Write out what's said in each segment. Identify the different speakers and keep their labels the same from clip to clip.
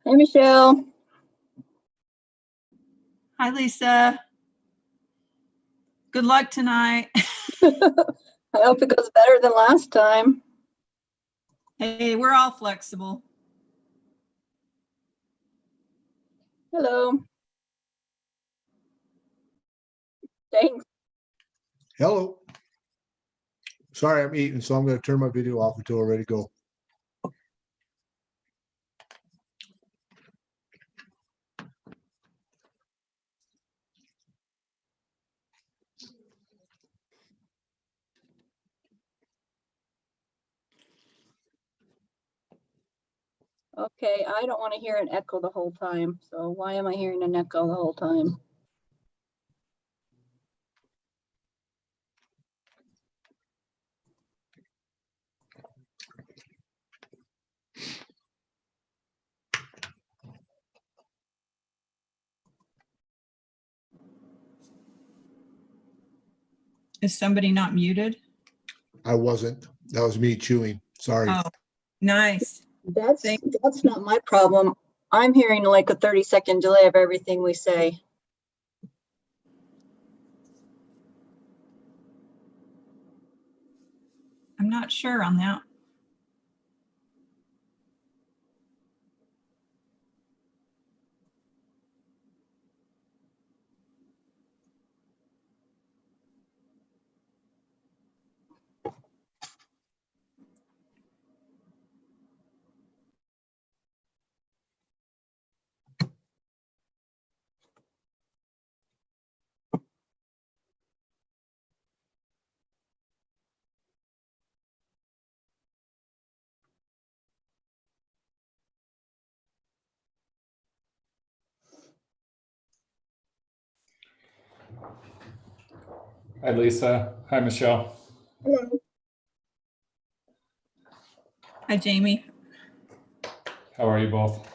Speaker 1: Hey, Michelle.
Speaker 2: Hi, Lisa. Good luck tonight.
Speaker 1: I hope it goes better than last time.
Speaker 2: Hey, we're all flexible.
Speaker 1: Hello. Thanks.
Speaker 3: Hello. Sorry, I'm eating, so I'm going to turn my video off until we're ready to go.
Speaker 1: Okay, I don't want to hear an echo the whole time. So why am I hearing an echo the whole time?
Speaker 2: Is somebody not muted?
Speaker 3: I wasn't. That was me chewing. Sorry.
Speaker 2: Oh, nice.
Speaker 1: That's not my problem. I'm hearing like a 30-second delay of everything we say.
Speaker 2: I'm not sure on that.
Speaker 4: Hi, Lisa. Hi, Michelle.
Speaker 1: Hello.
Speaker 2: Hi, Jamie.
Speaker 4: How are you both?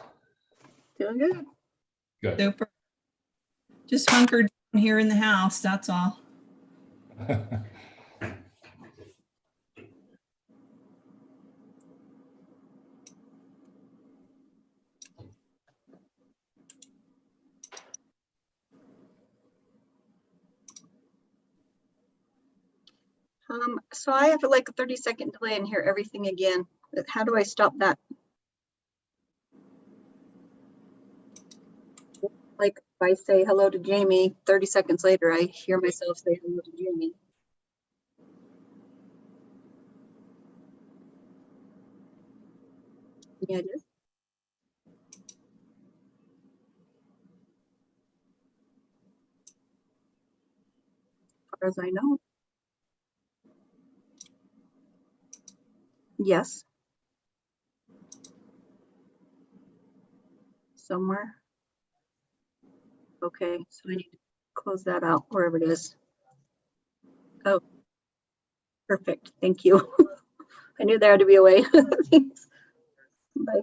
Speaker 1: Doing good.
Speaker 4: Good.
Speaker 2: Super. Just hunkered down here in the house, that's all.
Speaker 1: So I have like a 30-second delay and hear everything again. How do I stop that? Like if I say hello to Jamie, 30 seconds later, I hear myself say hello to Jamie. Yeah, it is. As far as I know. Yes. Somewhere. Okay, so I need to close that out wherever it is. Oh, perfect. Thank you. I knew there had to be a way. Thanks. Bye.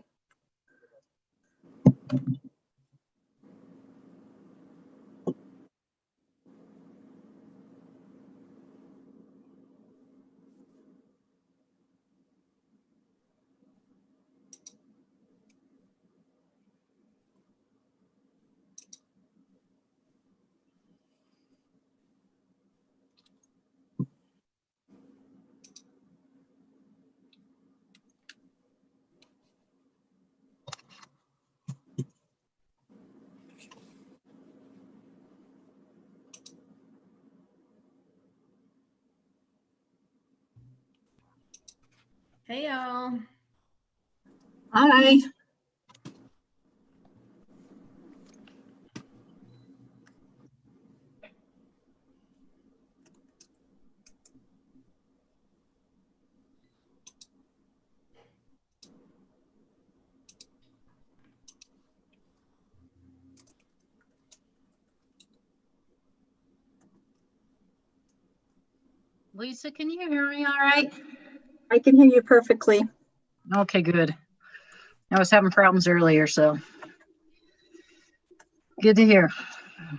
Speaker 5: Hey y'all.
Speaker 1: Hi.
Speaker 6: Lisa, can you hear me all right?
Speaker 1: I can hear you perfectly.
Speaker 6: Okay, good. I was having problems earlier, so good to hear.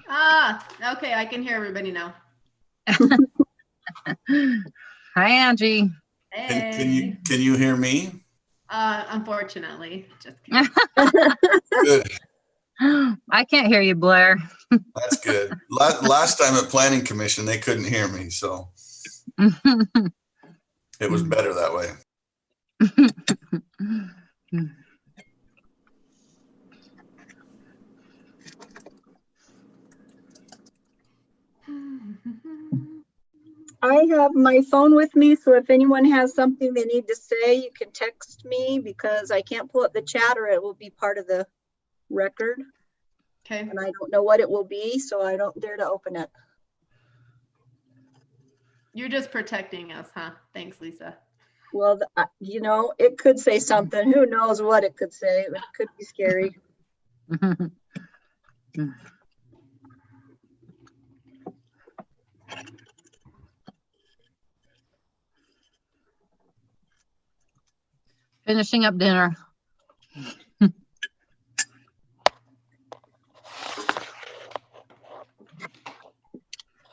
Speaker 5: Okay, I can hear everybody now.
Speaker 6: Hi, Angie.
Speaker 5: Hey.
Speaker 7: Can you hear me?
Speaker 5: Unfortunately, just kidding.
Speaker 7: Good.
Speaker 6: I can't hear you, Blair.
Speaker 7: That's good. Last time at Planning Commission, they couldn't hear me, so it was better that way.
Speaker 1: I have my phone with me, so if anyone has something they need to say, you can text me because I can't pull up the chat or it will be part of the record.
Speaker 5: Okay.
Speaker 1: And I don't know what it will be, so I don't dare to open it.
Speaker 5: You're just protecting us, huh? Thanks, Lisa.
Speaker 1: Well, you know, it could say something. Who knows what it could say? It could be scary.
Speaker 6: Finishing up dinner.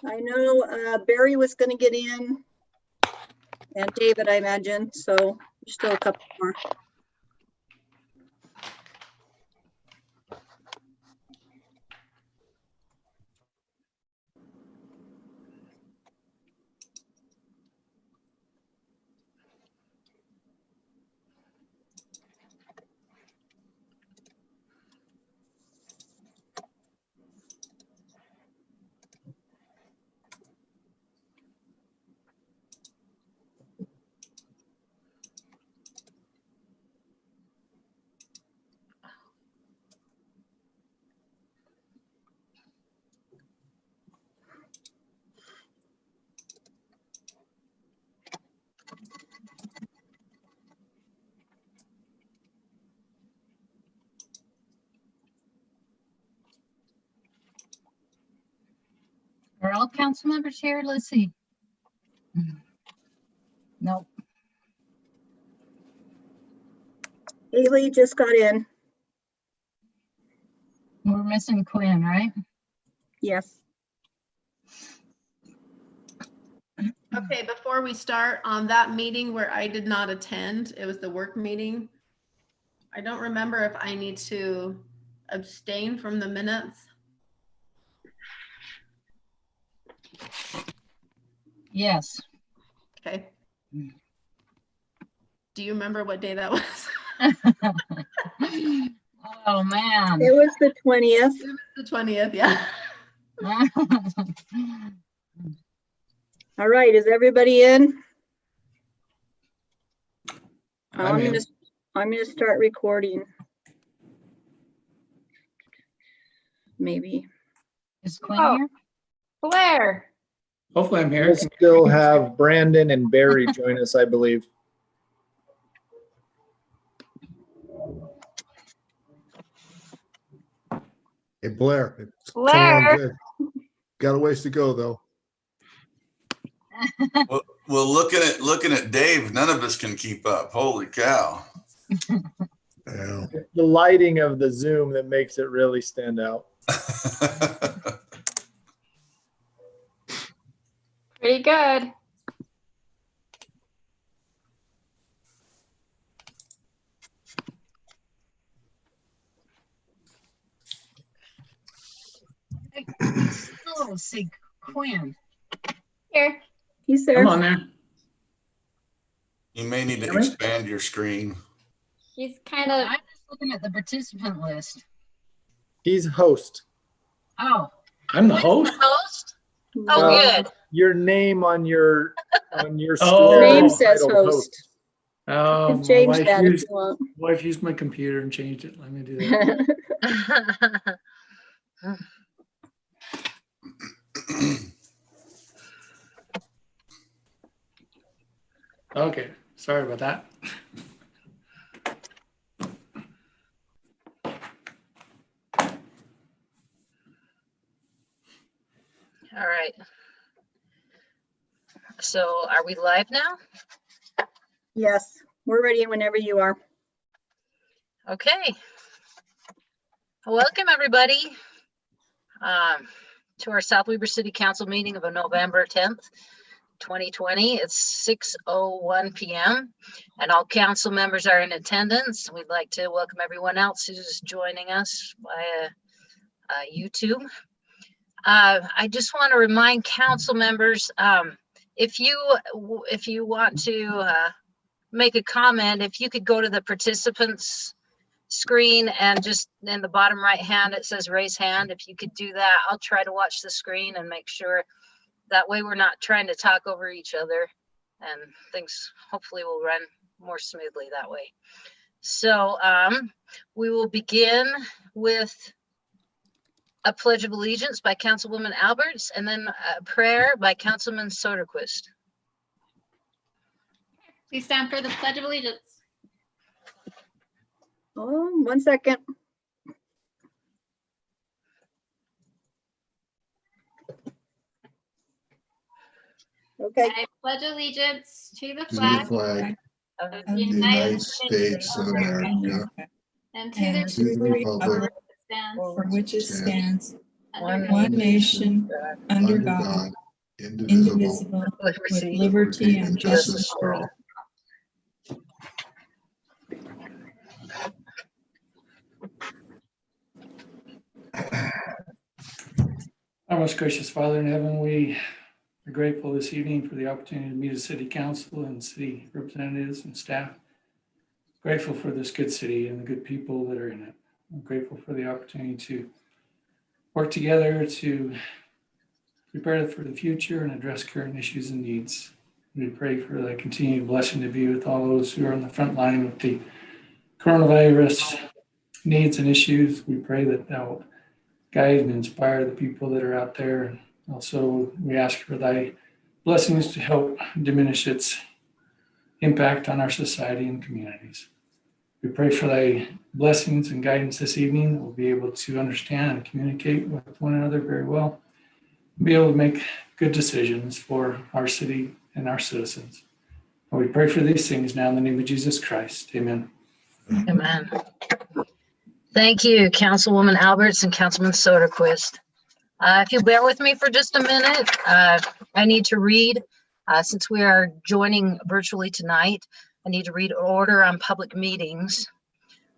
Speaker 1: I know Barry was going to get in, and David, I imagine. So there's still a couple more.
Speaker 6: Are all council members here? Let's see. Nope.
Speaker 1: Haley just got in.
Speaker 6: We're missing Quinn, right?
Speaker 1: Yes.
Speaker 5: Okay, before we start on that meeting where I did not attend, it was the work meeting. I don't remember if I need to abstain from the minutes.
Speaker 6: Yes.
Speaker 5: Okay. Do you remember what day that was?
Speaker 6: Oh, man.
Speaker 1: It was the 20th.
Speaker 5: The 20th, yeah.
Speaker 1: All right, is everybody in?
Speaker 4: I'm in.
Speaker 1: I'm gonna start recording. Maybe.
Speaker 6: Is Quinn
Speaker 8: Oh.
Speaker 6: here?
Speaker 8: Blair.
Speaker 4: Hopefully I'm here.
Speaker 9: We'll still have Brandon and Barry join us, I believe.
Speaker 3: Hey, Blair. It's coming along
Speaker 8: Blair.
Speaker 3: good. Got a ways to go, though.
Speaker 7: Well, looking at Dave, none of us can keep up. Holy cow.
Speaker 3: Yeah.
Speaker 9: The lighting of the Zoom that makes it really stand out.
Speaker 8: Pretty good.
Speaker 6: Oh, see Quinn.
Speaker 8: Here.
Speaker 1: He's there.
Speaker 4: Come on there.
Speaker 7: You may need to
Speaker 4: Hear me?
Speaker 7: expand your screen.
Speaker 8: He's kind of.
Speaker 6: I'm just looking at the participant list.
Speaker 9: He's host.
Speaker 6: Oh.
Speaker 4: I'm the
Speaker 6: Quinn's
Speaker 4: host.
Speaker 6: Host? Oh,
Speaker 9: Well,
Speaker 6: good.
Speaker 9: Your name on your
Speaker 4: Oh.
Speaker 9: screen
Speaker 1: Name
Speaker 9: is
Speaker 1: says
Speaker 9: titled
Speaker 1: host.
Speaker 4: Oh,
Speaker 1: You can
Speaker 4: my
Speaker 1: change
Speaker 4: wife
Speaker 1: that if
Speaker 4: used,
Speaker 1: you want.
Speaker 4: wife used my computer and changed it. Let me do that. Okay, sorry about that.
Speaker 6: All right. So are we live now?
Speaker 1: Yes, we're ready whenever you are.
Speaker 6: Okay. Welcome, everybody, to our South Weber City Council meeting of November 10th, 2020. It's 6:01 p.m. and all council members are in attendance. We'd like to welcome everyone else who's joining us via YouTube. I just want to remind council members, if you want to make a comment, if you could go to the participants screen and just in the bottom right hand, it says raise hand. If you could do that, I'll try to watch the screen and make sure that way we're not trying to talk over each other, and things hopefully will run more smoothly that way. So we will begin with a pledge of allegiance by Councilwoman Alberts, and then a prayer by Councilman Soderquist.
Speaker 8: Please stand for the Pledge of Allegiance.
Speaker 1: Oh, 1 second. Okay.
Speaker 8: I pledge allegiance to the
Speaker 3: To the
Speaker 8: flag
Speaker 3: flag
Speaker 6: Of
Speaker 8: of
Speaker 3: of
Speaker 8: the
Speaker 3: the United States of America
Speaker 8: and to
Speaker 2: and
Speaker 8: the
Speaker 3: to the republic
Speaker 8: that stands
Speaker 2: for which it stands,
Speaker 8: under
Speaker 2: one nation, under
Speaker 3: under
Speaker 2: God,
Speaker 3: God, indivisible,
Speaker 2: indivisible, with
Speaker 6: liberty.
Speaker 2: liberty and justice for all.
Speaker 4: Our most gracious Father in heaven, we are grateful this evening for the opportunity to meet as city council and city representatives and staff. Grateful for this good city and the good people that are in it. I'm grateful for the opportunity to work together to prepare for the future and address current issues and needs. We pray for the continued blessing to be with all those who are on the front line with the coronavirus needs and issues. We pray that that will guide and inspire the people that are out there. Also, we ask for thy blessings to help diminish its impact on our society and communities. We pray for thy blessings and guidance this evening, that we'll be able to understand and communicate with one another very well, be able to make good decisions for our city and our citizens. And we pray for these things now in the name of Jesus Christ. Amen.
Speaker 6: Amen. Thank you, Councilwoman Alberts and Councilman Soderquist. If you'll bear with me for just a minute, I need to read, since we are joining virtually tonight, I need to read order on public meetings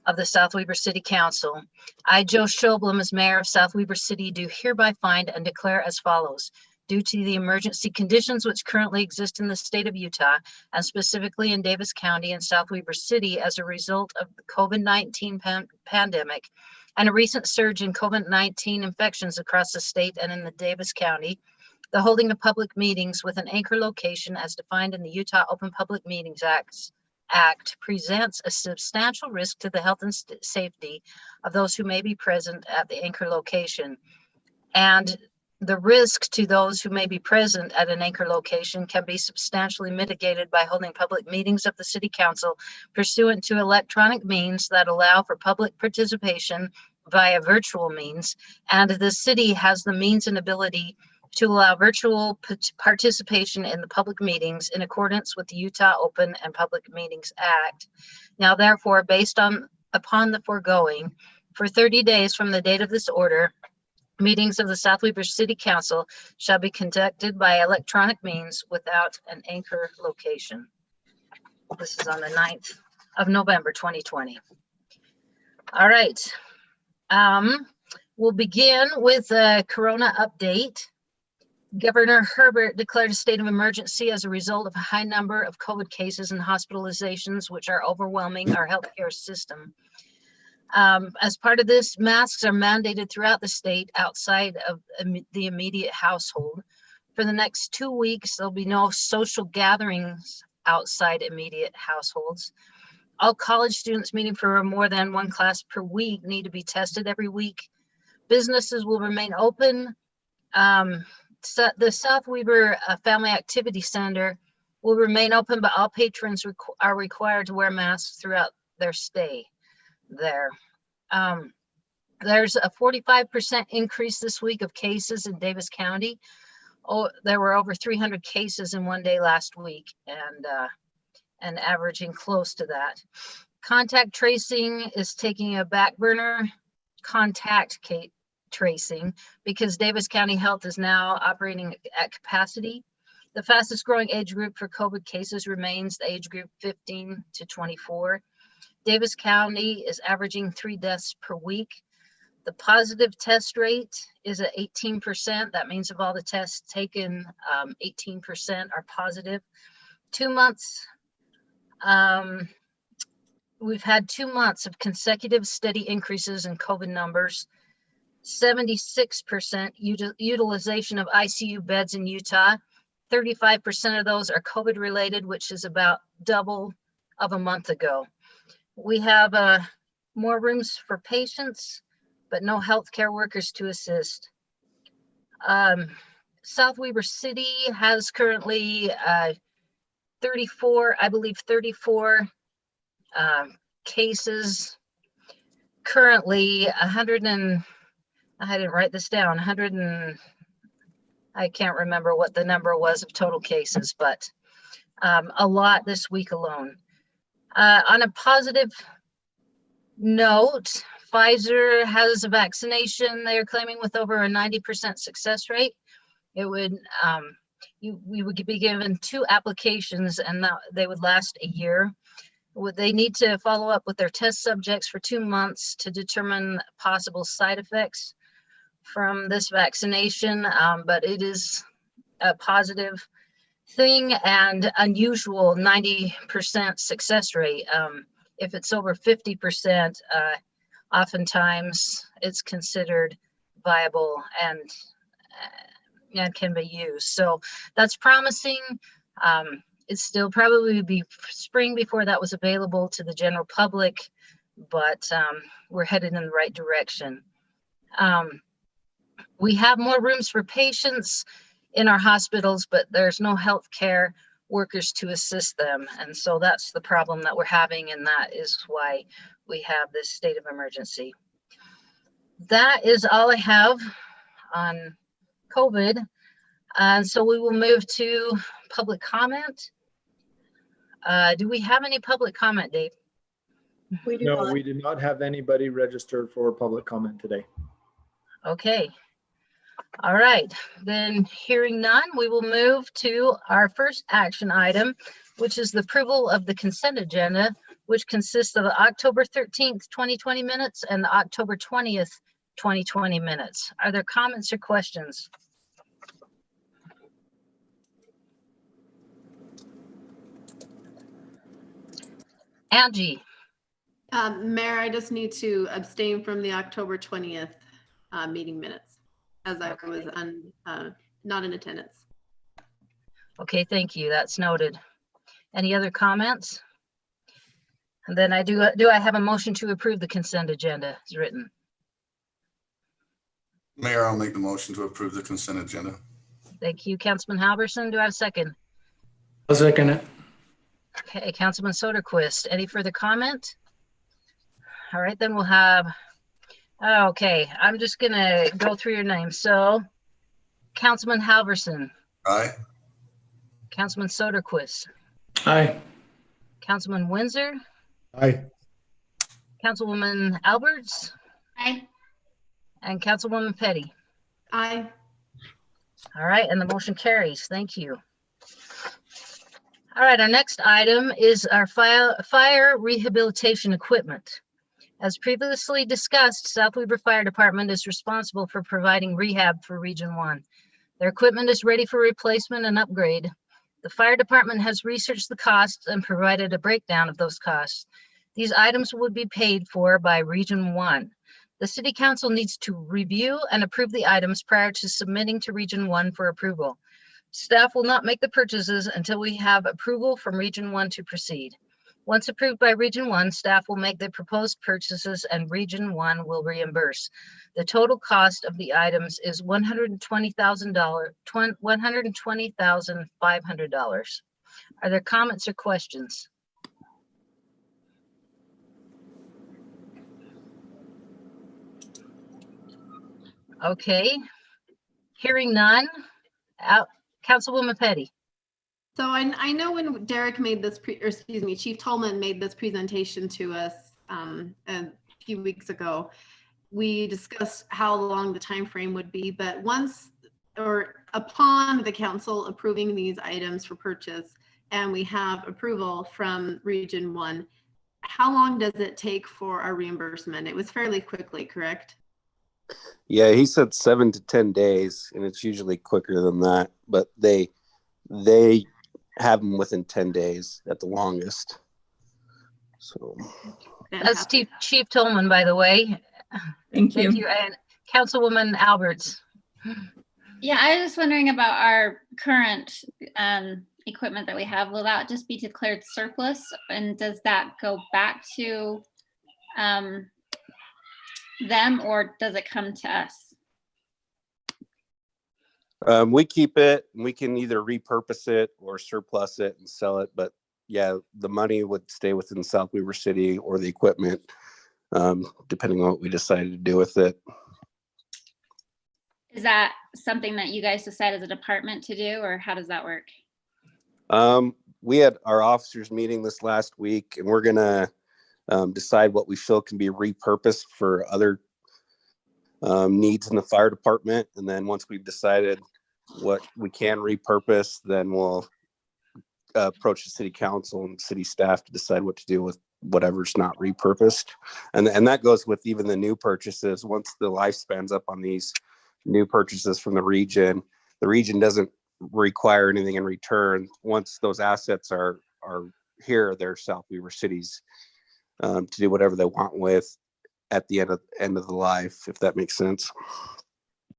Speaker 6: of the South Weber City Council. I, Joe Schoblum, as mayor of South Weber City, do hereby find and declare as follows. Due to the emergency conditions which currently exist in the state of Utah, and specifically in Davis County and South Weber City as a result of the COVID-19 pandemic and a recent surge in COVID-19 infections across the state and in the Davis County, the holding of public meetings with an anchor location as defined in the Utah Open Public Meetings Act presents a substantial risk to the health and safety of those who may be present at the anchor location. And the risk to those who may be present at an anchor location can be substantially mitigated by holding public meetings of the City Council pursuant to electronic means that allow for public participation via virtual means. And the city has the means and ability to allow virtual participation in the public meetings in accordance with the Utah Open and Public Meetings Act. Now, therefore, based upon the foregoing, for 30 days from the date of this order, meetings of the South Weber City Council shall be conducted by electronic means without an anchor location. This is on the 9th of November, 2020. All right. We'll begin with a Corona update. Governor Herbert declared a state of emergency as a result of a high number of COVID cases and hospitalizations, which are overwhelming our healthcare system. As part of this, masks are mandated throughout the state outside of the immediate household. For the next 2 weeks, there'll be no social gatherings outside immediate households. All college students meeting for more than one class per week need to be tested every week. Businesses will remain open. So the South Weber Family Activity Center will remain open, but all patrons are required to wear masks throughout their stay there. There's a 45% increase this week of cases in Davis County. Oh, there were over 300 cases in one day last week, and averaging close to that. Contact tracing is taking a back burner. Contact tracing, because Davis County Health is now operating at capacity. The fastest growing age group for COVID cases remains the age group 15 to 24. Davis County is averaging 3 deaths per week. The positive test rate is at 18%. That means of all the tests taken, 18% are positive. 2 months, we've had 2 months of consecutive steady increases in COVID numbers. 76% utilization of ICU beds in Utah. 35% of those are COVID related, which is about double of a month ago. We have more rooms for patients, but no healthcare workers to assist. South Weber City has currently 34 cases. Currently 100 and, I didn't write this down, 100 and, I can't remember what the number was of total cases, but a lot this week alone. On a positive note, Pfizer has a vaccination they're claiming with over a 90% success rate. It would, we would be given 2 applications and they would last a year. They need to follow up with their test subjects for 2 months to determine possible side effects from this vaccination, but it is a positive thing and unusual 90% success rate. If it's over 50%, oftentimes it's considered viable and can be used. So that's promising. It's still probably be spring before that was available to the general public, but we're headed in the right direction. We have more rooms for patients in our hospitals, but there's no healthcare workers to assist them. And so that's the problem that we're having, and that is why we have this state of emergency. That is all I have on COVID. And so we will move to public comment. Do we have any public comment, Dave?
Speaker 1: We do
Speaker 9: No,
Speaker 1: not.
Speaker 9: we did not have anybody registered for public comment today.
Speaker 6: Okay. All right, then hearing none, we will move to our first action item, which is the approval of the consent agenda, which consists of the October 13th, 2020 minutes and the October 20th, 2020 minutes. Are there comments or questions? Angie,
Speaker 5: Mayor, I just need to abstain from the October 20th meeting minutes as I was not in attendance.
Speaker 6: okay, thank you. That's noted. Any other comments? And then I do I have a motion to approve the consent agenda as written?
Speaker 7: Mayor, I'll make the motion to approve the consent agenda.
Speaker 6: Thank you, Councilman Halverson. Do I have a second?
Speaker 4: I'll second it.
Speaker 6: Okay, Councilman Soderquist, any further comment? All right, then we'll have, okay, I'm just gonna go through your names. So Councilman Halverson,
Speaker 7: Aye.
Speaker 6: Councilman Soderquist,
Speaker 4: Aye.
Speaker 6: Councilman Windsor,
Speaker 3: Aye.
Speaker 6: Councilwoman Alberts,
Speaker 8: Aye.
Speaker 6: and Councilwoman Petty.
Speaker 5: Aye.
Speaker 6: All right, and the motion carries. Thank you. All right, our next item is our fire rehabilitation equipment. As previously discussed, South Weber Fire Department is responsible for providing rehab for Region 1. Their equipment is ready for replacement and upgrade. The fire department has researched the costs and provided a breakdown of those costs. These items would be paid for by Region 1. The City Council needs to review and approve the items prior to submitting to Region 1 for approval. Staff will not make the purchases until we have approval from Region 1 to proceed. Once approved by Region 1, staff will make the proposed purchases and Region 1 will reimburse. The total cost of the items is $120,500. Are there comments or questions? Okay, hearing none. Councilwoman Petty.
Speaker 5: So I know when Derek made this, Chief Tolman made this presentation to us a few weeks ago, we discussed how long the time frame would be, but once, or upon the council approving these items for purchase, and we have approval from Region 1, how long does it take for our reimbursement? It was fairly quickly, correct?
Speaker 10: Yeah, he said 7 to 10 days, and it's usually quicker than that. But they have them within 10 days at the longest. So
Speaker 6: That's
Speaker 5: Fantastic.
Speaker 6: Chief Tolman, by the way.
Speaker 2: Thank
Speaker 6: Thank
Speaker 2: you.
Speaker 6: you. And Councilwoman Alberts.
Speaker 8: Yeah, I was just wondering about our current equipment that we have. Will that just be declared surplus? And does that go back to them, or does it come to us?
Speaker 10: we keep it. We can either repurpose it or surplus it and sell it. But yeah, the money would stay within South Weaver City, or the equipment, depending on what we decided to do with it.
Speaker 8: Is that something that you guys decide as a department to do, or how does that work?
Speaker 10: We had our officers meeting this last week, and we're gonna decide what we feel can be repurposed for other needs in the fire department. And then once we've decided what we can repurpose, then we'll approach the city council and city staff to decide what to do with whatever's not repurposed. And that goes with even the new purchases. Once the lifespan's up on these new purchases from the region doesn't require anything in return. Once those assets are here, they're South Weaver City's to do whatever they want with at the end of the life, if that makes sense.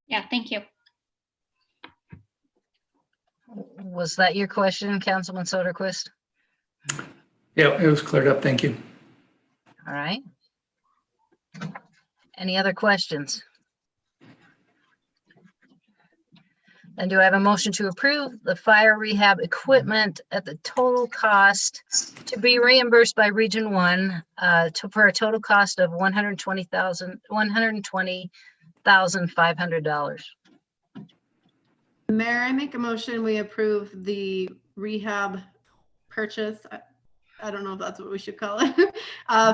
Speaker 8: Yeah, thank you.
Speaker 6: Was that your question, Councilman Soderquist?
Speaker 4: Yeah, it was cleared up. Thank you.
Speaker 6: All right. Any other questions? And do I have a motion to approve the fire rehab equipment at the total cost to be reimbursed by Region 1 for a total cost of $120,500?
Speaker 5: Mayor, I make a motion, we approve the rehab purchase. I don't know if that's what we should call it,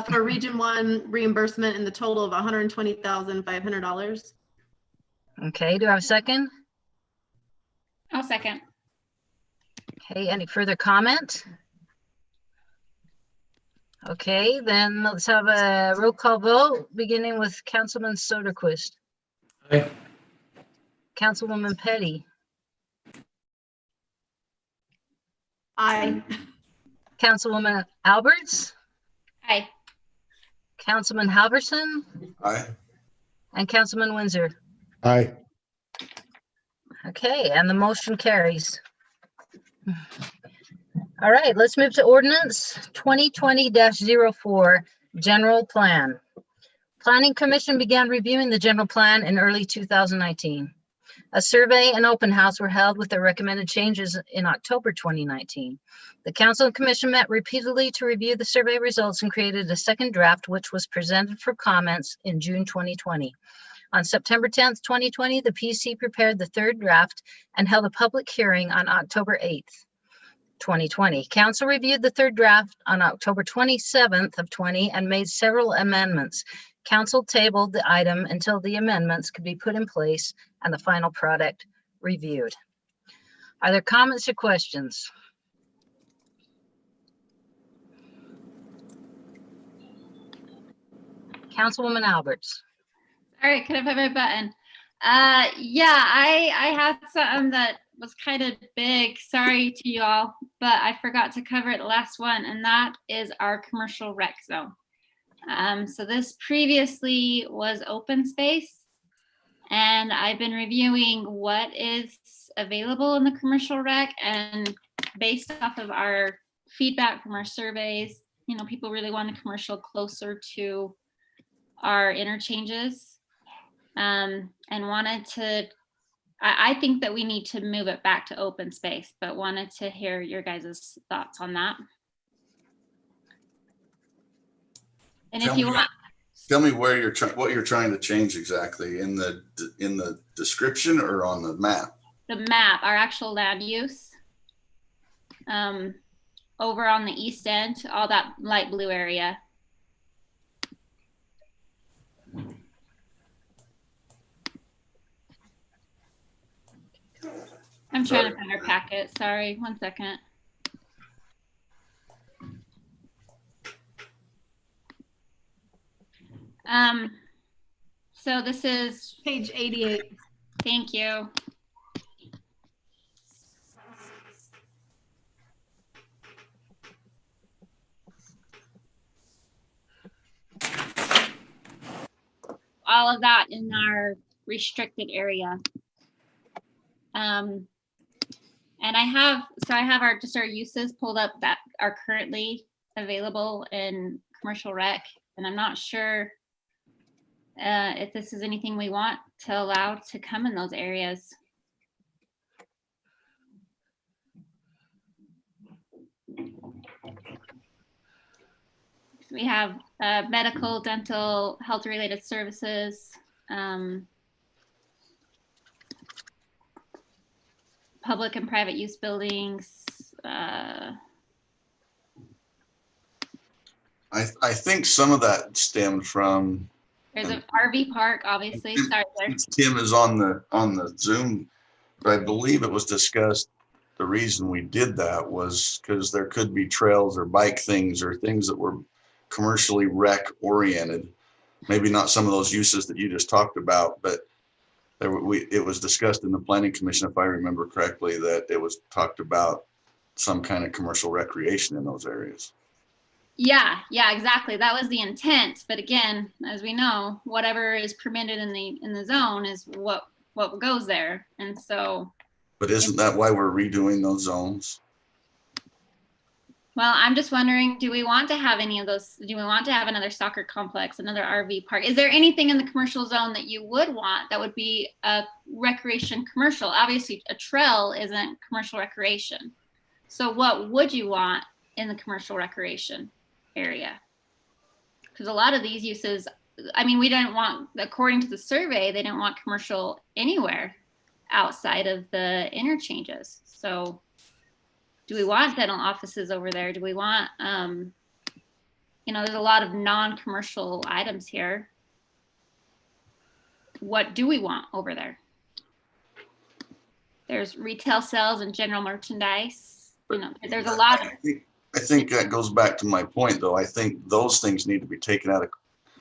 Speaker 5: for Region 1 reimbursement in the total of $120,500.
Speaker 6: Okay, do I have a second?
Speaker 8: I'll second.
Speaker 6: Okay, any further comment? Okay, then let's have a roll call vote, beginning with Councilman Soderquist.
Speaker 4: Aye.
Speaker 6: Councilwoman Petty.
Speaker 5: Aye.
Speaker 6: Councilwoman Alberts.
Speaker 8: Aye.
Speaker 6: Councilman Halverson.
Speaker 7: Aye.
Speaker 6: And Councilman Windsor.
Speaker 3: Aye.
Speaker 6: Okay, and the motion carries. All right, let's move to ordinance 2020-04, general plan. Planning Commission began reviewing the general plan in early 2019. A survey and open house were held with the recommended changes in October 2019. The Council and Commission met repeatedly to review the survey results and created a second draft, which was presented for comments in June 2020. On September 10th, 2020, the PC prepared the third draft and held a public hearing on October 8th, 2020. Council reviewed the third draft on October 27th of 20 and made several amendments. Council tabled the item until the amendments could be put in place and the final product reviewed. Are there comments or questions? Councilwoman Alberts.
Speaker 8: All right, could I put my button? Yeah, I had something that was kind of big. Sorry to you all, but I forgot to cover it the last one, and that is our commercial rec zone. So this previously was open space, and I've been reviewing what is available in the commercial rec, and based off of our feedback from our surveys, you know, people really want a commercial closer to our interchanges. And wanted to, I think that we need to move it back to open space, but wanted to hear your guys' thoughts on that. And if you want,
Speaker 7: Tell me where what you're trying to change exactly in the description or on the map.
Speaker 8: the map, our actual land use, over on the east end, all that light blue area. I'm trying to find our packet. Sorry, 1 second. So this is,
Speaker 5: Page 88.
Speaker 8: thank you. All of that in our restricted area. And I have our uses pulled up that are currently available in commercial rec, and I'm not sure if this is anything we want to allow to come in those areas. So we have medical, dental, health-related services, public and private use buildings.
Speaker 7: I think some of that stemmed from,
Speaker 8: There's an RV park, obviously. Sorry, there.
Speaker 7: since Tim is on the Zoom, but I believe it was discussed. The reason we did that was because there could be trails or bike things or things that were commercially rec oriented. Maybe not some of those uses that you just talked about, but it was discussed in the planning commission, if I remember correctly, that it was talked about some kind of commercial recreation in those areas.
Speaker 8: Yeah, exactly. That was the intent. But again, as we know, whatever is permitted in the zone is what goes there. And so.
Speaker 7: But isn't that why we're redoing those zones?
Speaker 8: Well, I'm just wondering, do we want to have any of those? Do we want to have another soccer complex, another RV park? Is there anything in the commercial zone that you would want that would be a recreation commercial? Obviously, a trail isn't commercial recreation. So what would you want in the commercial recreation area? Because a lot of these uses, I mean, we didn't want, according to the survey, they didn't want commercial anywhere outside of the interchanges. So do we want dental offices over there? Do we want, there's a lot of non-commercial items here. What do we want over there? There's retail sales and general merchandise. There's a lot of.
Speaker 7: I think that goes back to my point, though. I think those things need to be taken out of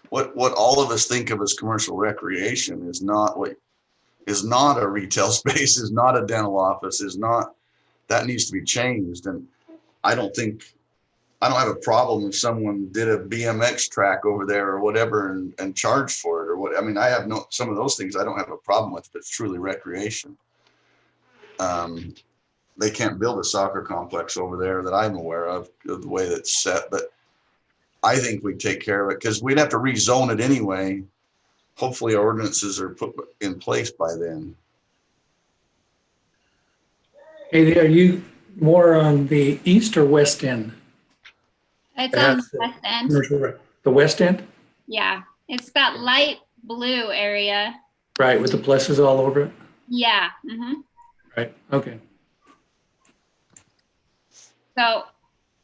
Speaker 7: what all of us think of as commercial recreation is not a retail space, is not a dental office, that needs to be changed. And I don't have a problem if someone did a BMX track over there or whatever and charged for it or what. I mean, some of those things I don't have a problem with, but it's truly recreation. They can't build a soccer complex over there that I'm aware of the way that's set, but I think we'd take care of it because we'd have to rezone it anyway. Hopefully our ordinances are put in place by then.
Speaker 11: Hey, are you more on the east or west end?
Speaker 8: It's on the west end.
Speaker 11: The west end?
Speaker 8: Yeah, it's that light blue area.
Speaker 11: Right, with the pluses all over it?
Speaker 8: Yeah. Mm-hmm.
Speaker 11: Right, okay.
Speaker 8: So,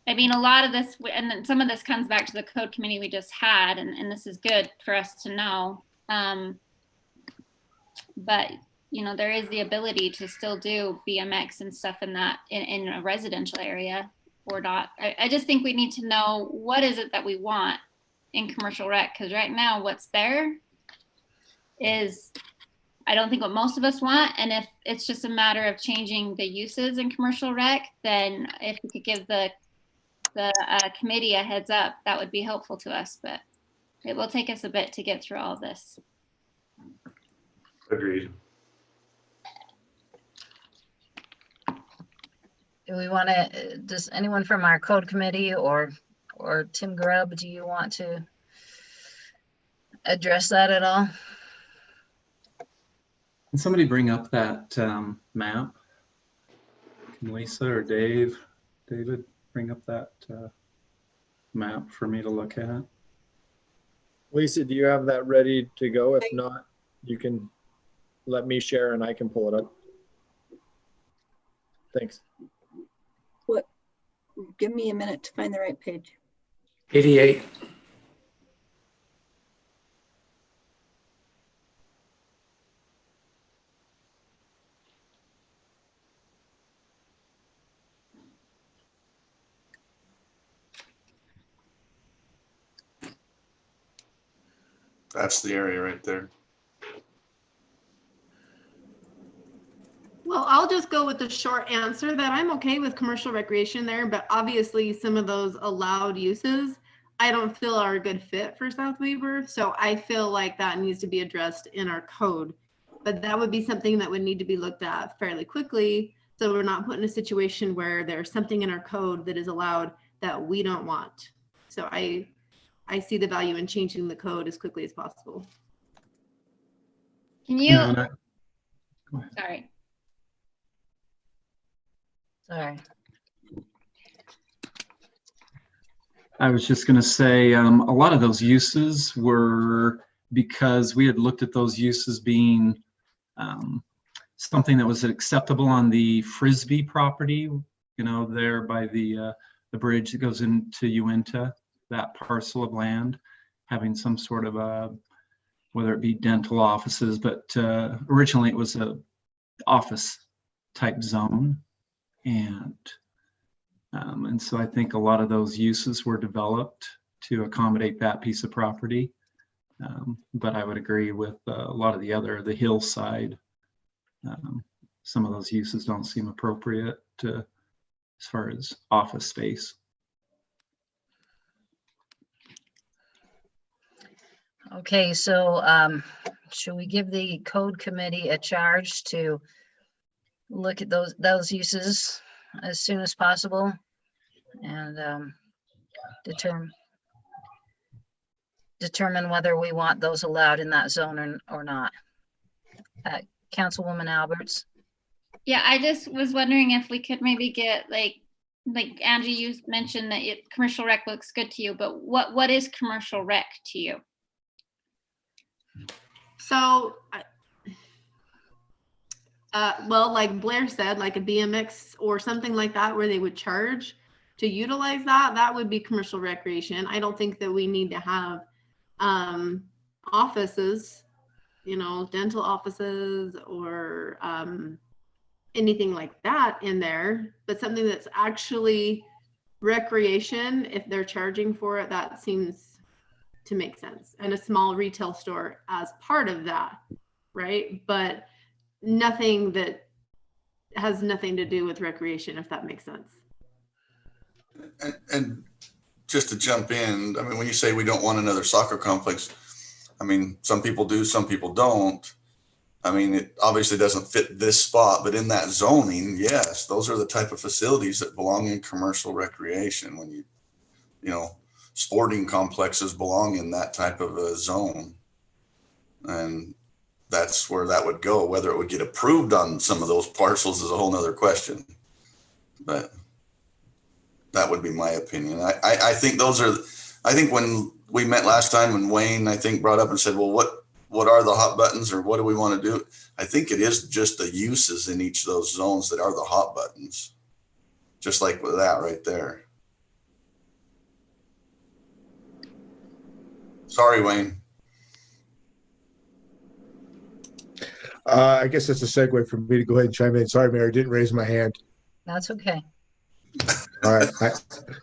Speaker 8: I mean, a lot of this, and then some of this comes back to the code committee we just had, and this is good for us to know. But, there is the ability to still do BMX and stuff in a residential area or not. I just think we need to know what is it that we want in commercial rec, because right now what's there is, I don't think what most of us want. And if it's just a matter of changing the uses in commercial rec, then if we could give the committee a heads up, that would be helpful to us, but it will take us a bit to get through all of this.
Speaker 7: Agreed.
Speaker 6: Do we want to, does anyone from our code committee or Tim Grubb, do you want to address that at all?
Speaker 12: Can somebody bring up that map? Can Lisa or David bring up that map for me to look at?
Speaker 9: Lisa, do you have that ready to go? If not, you can let me share and I can pull it up. Thanks.
Speaker 1: Give me a minute to find the right page.
Speaker 11: 88.
Speaker 7: That's the area right there.
Speaker 5: Well, I'll just go with the short answer that I'm okay with commercial recreation there, but obviously some of those allowed uses I don't feel are a good fit for South Weaver. So I feel like that needs to be addressed in our code. But that would be something that would need to be looked at fairly quickly. So we're not put in a situation where there's something in our code that is allowed that we don't want. So I see the value in changing the code as quickly as possible.
Speaker 8: Can
Speaker 12: You know,
Speaker 8: you,
Speaker 12: and
Speaker 8: sorry.
Speaker 6: Sorry.
Speaker 12: I was just going to say a lot of those uses were because we had looked at those uses being something that was acceptable on the Frisbee property, you know, there by the bridge that goes into Uinta, that parcel of land, having some sort of a, whether it be dental offices, but originally it was a office type zone. And so I think a lot of those uses were developed to accommodate that piece of property. But I would agree with a lot of the hillside. Some of those uses don't seem appropriate as far as office space.
Speaker 6: Okay, so should we give the code committee a charge to look at those uses as soon as possible and determine whether we want those allowed in that zone or not? Councilwoman Alberts.
Speaker 8: Yeah, I just was wondering if we could maybe get like Angie, you mentioned that commercial rec looks good to you, but what is commercial rec to you?
Speaker 5: So, well, like Blair said, like a BMX or something like that, where they would charge to utilize that would be commercial recreation. I don't think that we need to have offices, you know, dental offices or anything like that in there, but something that's actually recreation, if they're charging for it, that seems to make sense. And a small retail store as part of that, right? But nothing that has nothing to do with recreation, if that makes sense.
Speaker 7: And just to jump in, I mean, when you say we don't want another soccer complex, I mean, some people do, some people don't. I mean, it obviously doesn't fit this spot, but in that zoning, yes, those are the type of facilities that belong in commercial recreation. When you know, sporting complexes belong in that type of a zone. And that's where that would go. Whether it would get approved on some of those parcels is a whole nother question. But that would be my opinion. I think those are, I think when we met last time and Wayne, I think, brought up and said, well, what are the hot buttons or what do we want to do? I think it is just the uses in each of those zones that are the hot buttons. Just like with that right there. Sorry, Wayne.
Speaker 3: I guess that's a segue for me to go ahead and chime in. Sorry, Mayor, I didn't raise my hand.
Speaker 6: That's okay.
Speaker 3: All right,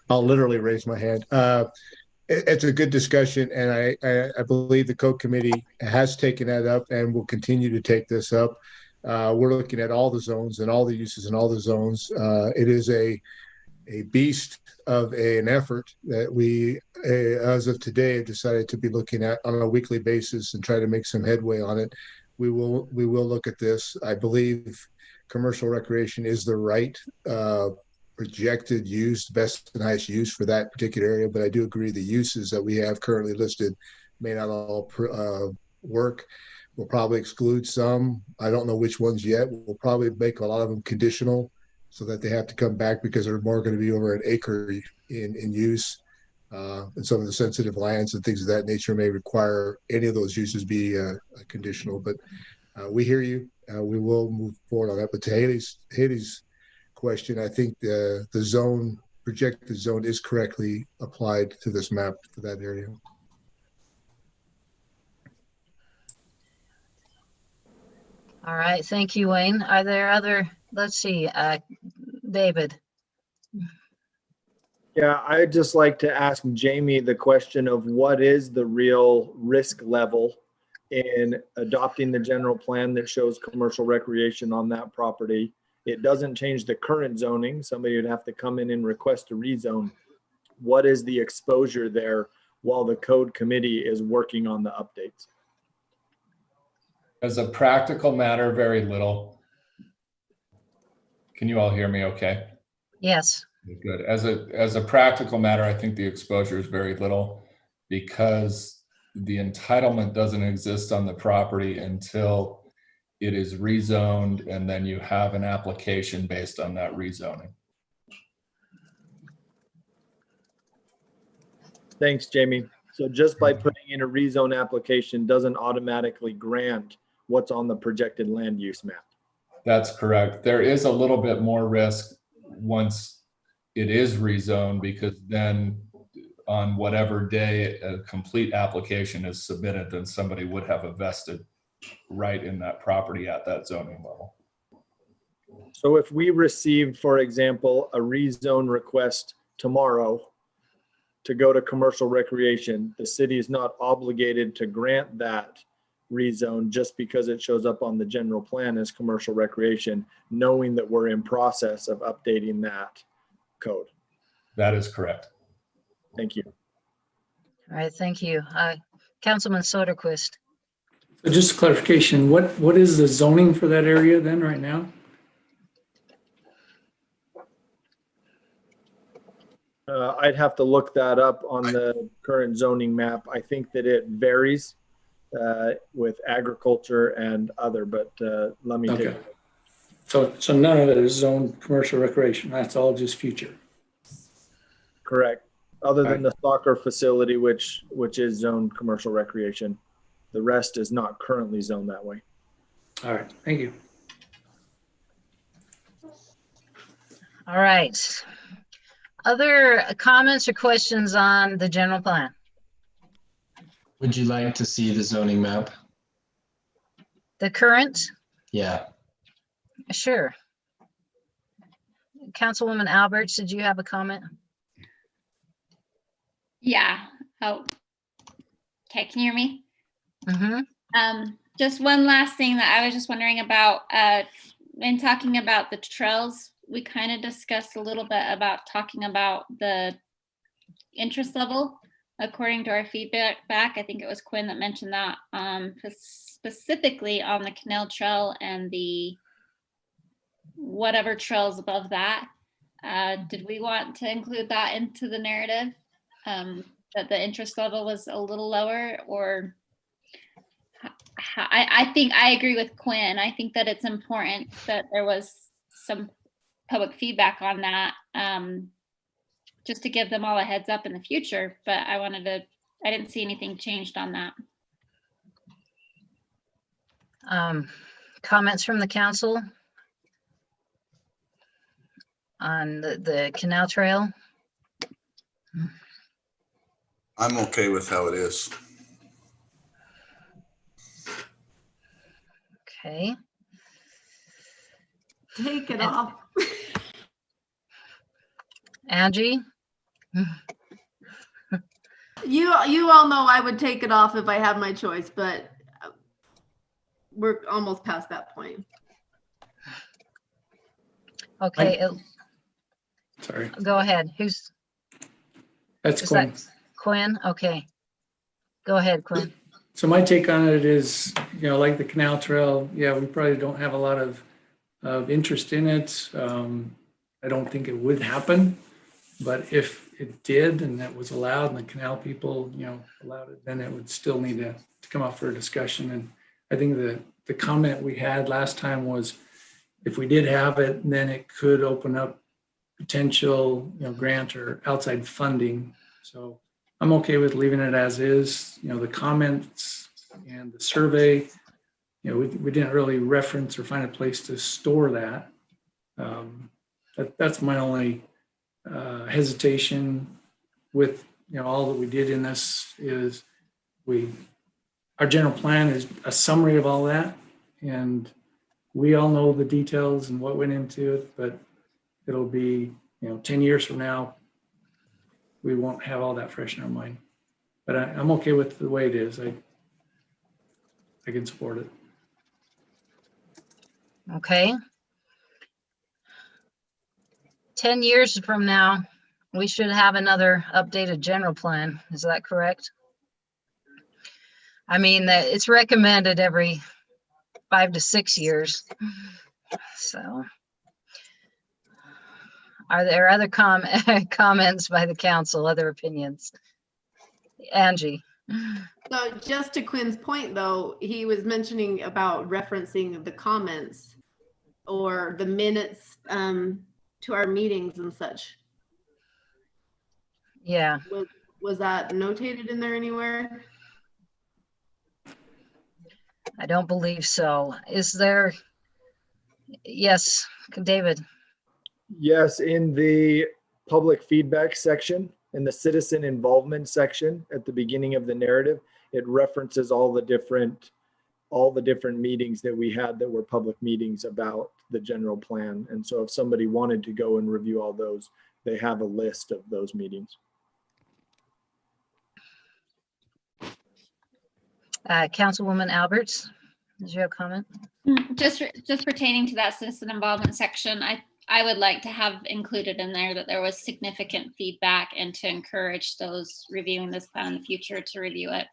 Speaker 3: I'll literally raise my hand. It's a good discussion, and I believe the code committee has taken that up and will continue to take this up. We're looking at all the zones and all the uses in all the zones. It is a beast of an effort that we, as of today, have decided to be looking at on a weekly basis and try to make some headway on it. We will look at this. I believe commercial recreation is the right projected use, best and highest use for that particular area. But I do agree the uses that we have currently listed may not all work. We'll probably exclude some. I don't know which ones yet. We'll probably make a lot of them conditional so that they have to come back because they're more going to be over an acre in use. And some of the sensitive lands and things of that nature may require any of those uses be conditional. But we hear you. We will move forward on that. But to Haley's question, I think the projected zone is correctly applied to this map for that area.
Speaker 6: All right, thank you, Wayne. Are there other, let's see, David?
Speaker 9: Yeah, I'd just like to ask Jamie the question of what is the real risk level in adopting the general plan that shows commercial recreation on that property? It doesn't change the current zoning. Somebody would have to come in and request a rezone. What is the exposure there while the code committee is working on the updates?
Speaker 13: As a practical matter, very little. Can you all hear me okay?
Speaker 6: Yes.
Speaker 13: Good. As a practical matter, I think the exposure is very little because the entitlement doesn't exist on the property until it is rezoned, and then you have an application based on that rezoning.
Speaker 9: Thanks, Jamie. So just by putting in a rezone application doesn't automatically grant what's on the projected land use map.
Speaker 13: That's correct. There is a little bit more risk once it is rezoned, because then on whatever day a complete application is submitted, then somebody would have a vested right in that property at that zoning level.
Speaker 9: So if we received, for example, a rezone request tomorrow to go to commercial recreation, the city is not obligated to grant that rezone just because it shows up on the general plan as commercial recreation, knowing that we're in process of updating that code.
Speaker 13: That is correct.
Speaker 9: Thank you.
Speaker 6: All right, thank you. Councilman Soderquist.
Speaker 11: So just a clarification, what is the zoning for that area then right now?
Speaker 9: I'd have to look that up on the current zoning map. I think that it varies with agriculture and other, but let me take
Speaker 11: Okay.
Speaker 9: a look.
Speaker 11: So none of it is zoned commercial recreation. That's all just future.
Speaker 9: Correct. Other than the soccer facility, which is zoned commercial recreation. The rest is not currently zoned that way.
Speaker 11: All right, thank you.
Speaker 6: All right. Other comments or questions on the general plan?
Speaker 14: Would you like to see the zoning map?
Speaker 6: The current?
Speaker 14: Yeah.
Speaker 6: Sure. Councilwoman Alberts, did you have a comment?
Speaker 8: Yeah. Oh. Okay, can you hear me?
Speaker 6: Mm-hmm.
Speaker 8: Just one last thing that I was just wondering about, in talking about the trails, we kind of discussed a little bit about talking about the interest level according to our feedback. I think it was Quinn that mentioned that, specifically on the Canal Trail and the whatever trails above that. Did we want to include that into the narrative? That the interest level was a little lower, or I think I agree with Quinn. I think that it's important that there was some public feedback on that, just to give them all a heads up in the future. But I didn't see anything changed on that.
Speaker 6: Comments from the council on the Canal Trail?
Speaker 7: I'm okay with how it is.
Speaker 6: Okay.
Speaker 5: Take it off.
Speaker 6: Angie?
Speaker 5: You all know I would take it off if I had my choice, but we're almost past that point.
Speaker 6: Okay.
Speaker 11: Sorry.
Speaker 6: Go ahead.
Speaker 11: That's
Speaker 6: Is
Speaker 11: Quinn.
Speaker 6: that Quinn? Okay. Go ahead, Quinn.
Speaker 11: So my take on it is, like the Canal Trail, yeah, we probably don't have a lot of interest in it. I don't think it would happen, but if it did and that was allowed and the canal people, allowed it, then it would still need to come up for a discussion. And I think the comment we had last time was if we did have it, then it could open up potential, grant or outside funding. So I'm okay with leaving it as is. The comments and the survey, we didn't really reference or find a place to store that. That's my only hesitation with all that we did in this is our general plan is a summary of all that, and we all know the details and what went into it, but it'll be 10 years from now, we won't have all that fresh in our mind. But I'm okay with the way it is. I can support it.
Speaker 6: Okay. 10 years from now, we should have another updated general plan. Is that correct? I mean, that it's recommended every 5 to 6 years. So are there other comments by the council, other opinions? Angie?
Speaker 5: So just to Quinn's point, though, he was mentioning about referencing the comments or the minutes to our meetings and such.
Speaker 6: Yeah.
Speaker 5: Was that notated in there anywhere?
Speaker 6: I don't believe so. Is there? Yes, David.
Speaker 9: Yes, in the public feedback section, in the citizen involvement section at the beginning of the narrative, it references all the different meetings that we had that were public meetings about the general plan. And so if somebody wanted to go and review all those, they have a list of those meetings.
Speaker 6: Councilwoman Alberts, did you have a comment?
Speaker 8: Just pertaining to that citizen involvement section, I would like to have included in there that there was significant feedback and to encourage those reviewing this plan in the future to review it.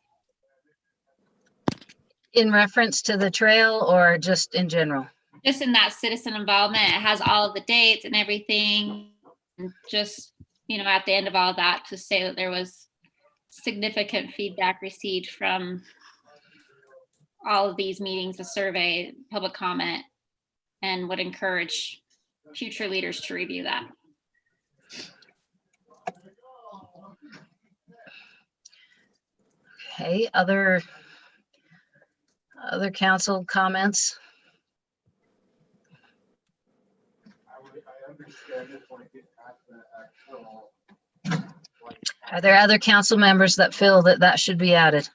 Speaker 6: In reference to the trail or just in general?
Speaker 8: Just in that citizen involvement, it has all of the dates and everything. Just, at the end of all that, to say that there was significant feedback received from all of these meetings, the survey, public comment, and would encourage future leaders to review that.
Speaker 6: Okay, other council comments? Are there other council members that feel that that should be added?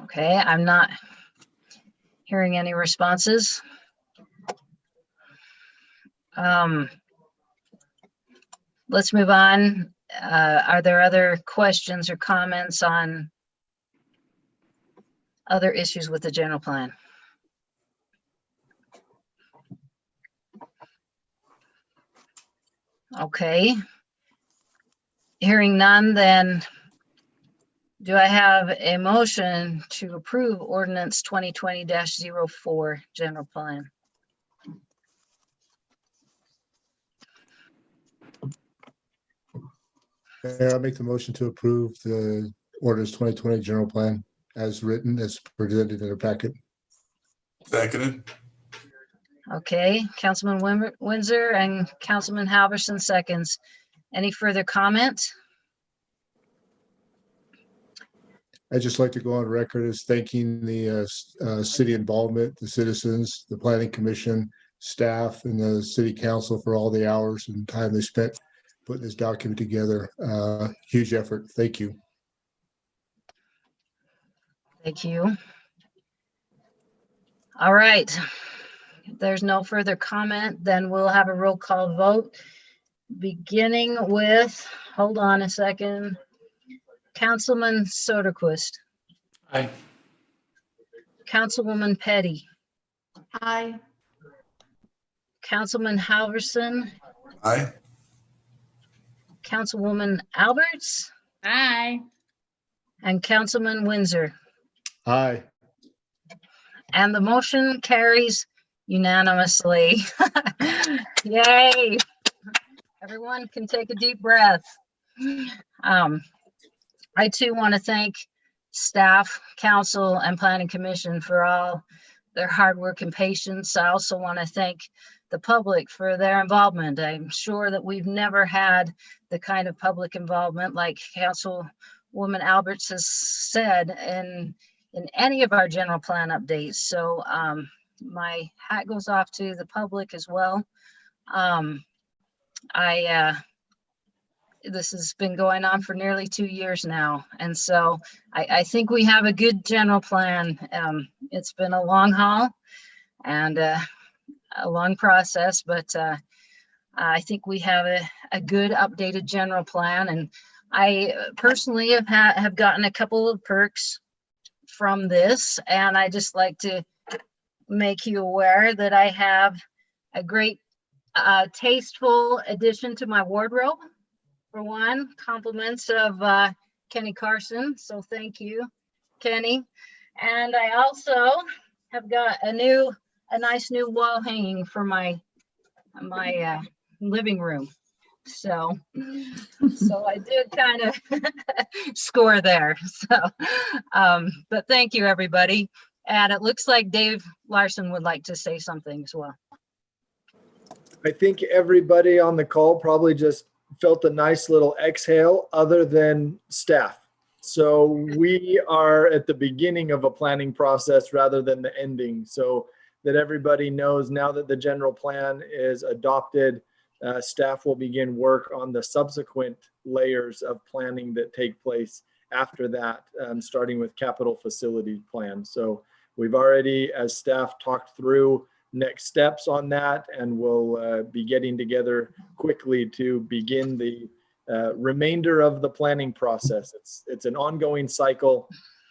Speaker 6: Okay, I'm not hearing any responses. Let's move on. Are there other questions or comments on other issues with the general plan? Okay. Hearing none, then do I have a motion to approve ordinance 2020-04 general plan?
Speaker 3: Mayor, I'll make the motion to approve the ordinance 2020 general plan as written, as presented in the packet.
Speaker 7: Seconded.
Speaker 6: Okay, Councilman Windsor and Councilman Halverson seconds. Any further comment?
Speaker 3: I'd just like to go on record as thanking the city involvement, the citizens, the planning commission, staff, and the city council for all the hours and time they spent putting this document together. Huge effort. Thank you.
Speaker 6: Thank you. All right. If there's no further comment, then we'll have a roll call vote, beginning with, hold on a second, Councilman Soderquist.
Speaker 11: Aye.
Speaker 6: Councilwoman Petty.
Speaker 5: Aye.
Speaker 6: Councilman Halverson.
Speaker 7: Aye.
Speaker 6: Councilwoman Alberts.
Speaker 8: Aye.
Speaker 6: And Councilman Windsor.
Speaker 3: Aye.
Speaker 6: And the motion carries unanimously. Yay. Everyone can take a deep breath. I too want to thank staff, council, and planning commission for all their hard work and patience. I also want to thank the public for their involvement. I'm sure that we've never had the kind of public involvement like Councilwoman Alberts has said in any of our general plan updates. So my hat goes off to the public as well. I this has been going on for nearly 2 years now. And so I think we have a good general plan. It's been a long haul and a long process, but I think we have a good updated general plan. And I personally have gotten a couple of perks from this. And I just like to make you aware that I have a great tasteful addition to my wardrobe. For one, compliments of Kenny Carson. So thank you, Kenny. And I also have got a nice new wall hanging for my living room. So I did kind of score there. So, but thank you, everybody. And it looks like Dave Larson would like to say something as well.
Speaker 9: I think everybody on the call probably just felt a nice little exhale other than staff. So we are at the beginning of a planning process rather than the ending. So that everybody knows now that the general plan is adopted, staff will begin work on the subsequent layers of planning that take place after that, starting with capital facility plan. So we've already, as staff, talked through next steps on that, and we'll be getting together quickly to begin the remainder of the planning process. It's an ongoing cycle,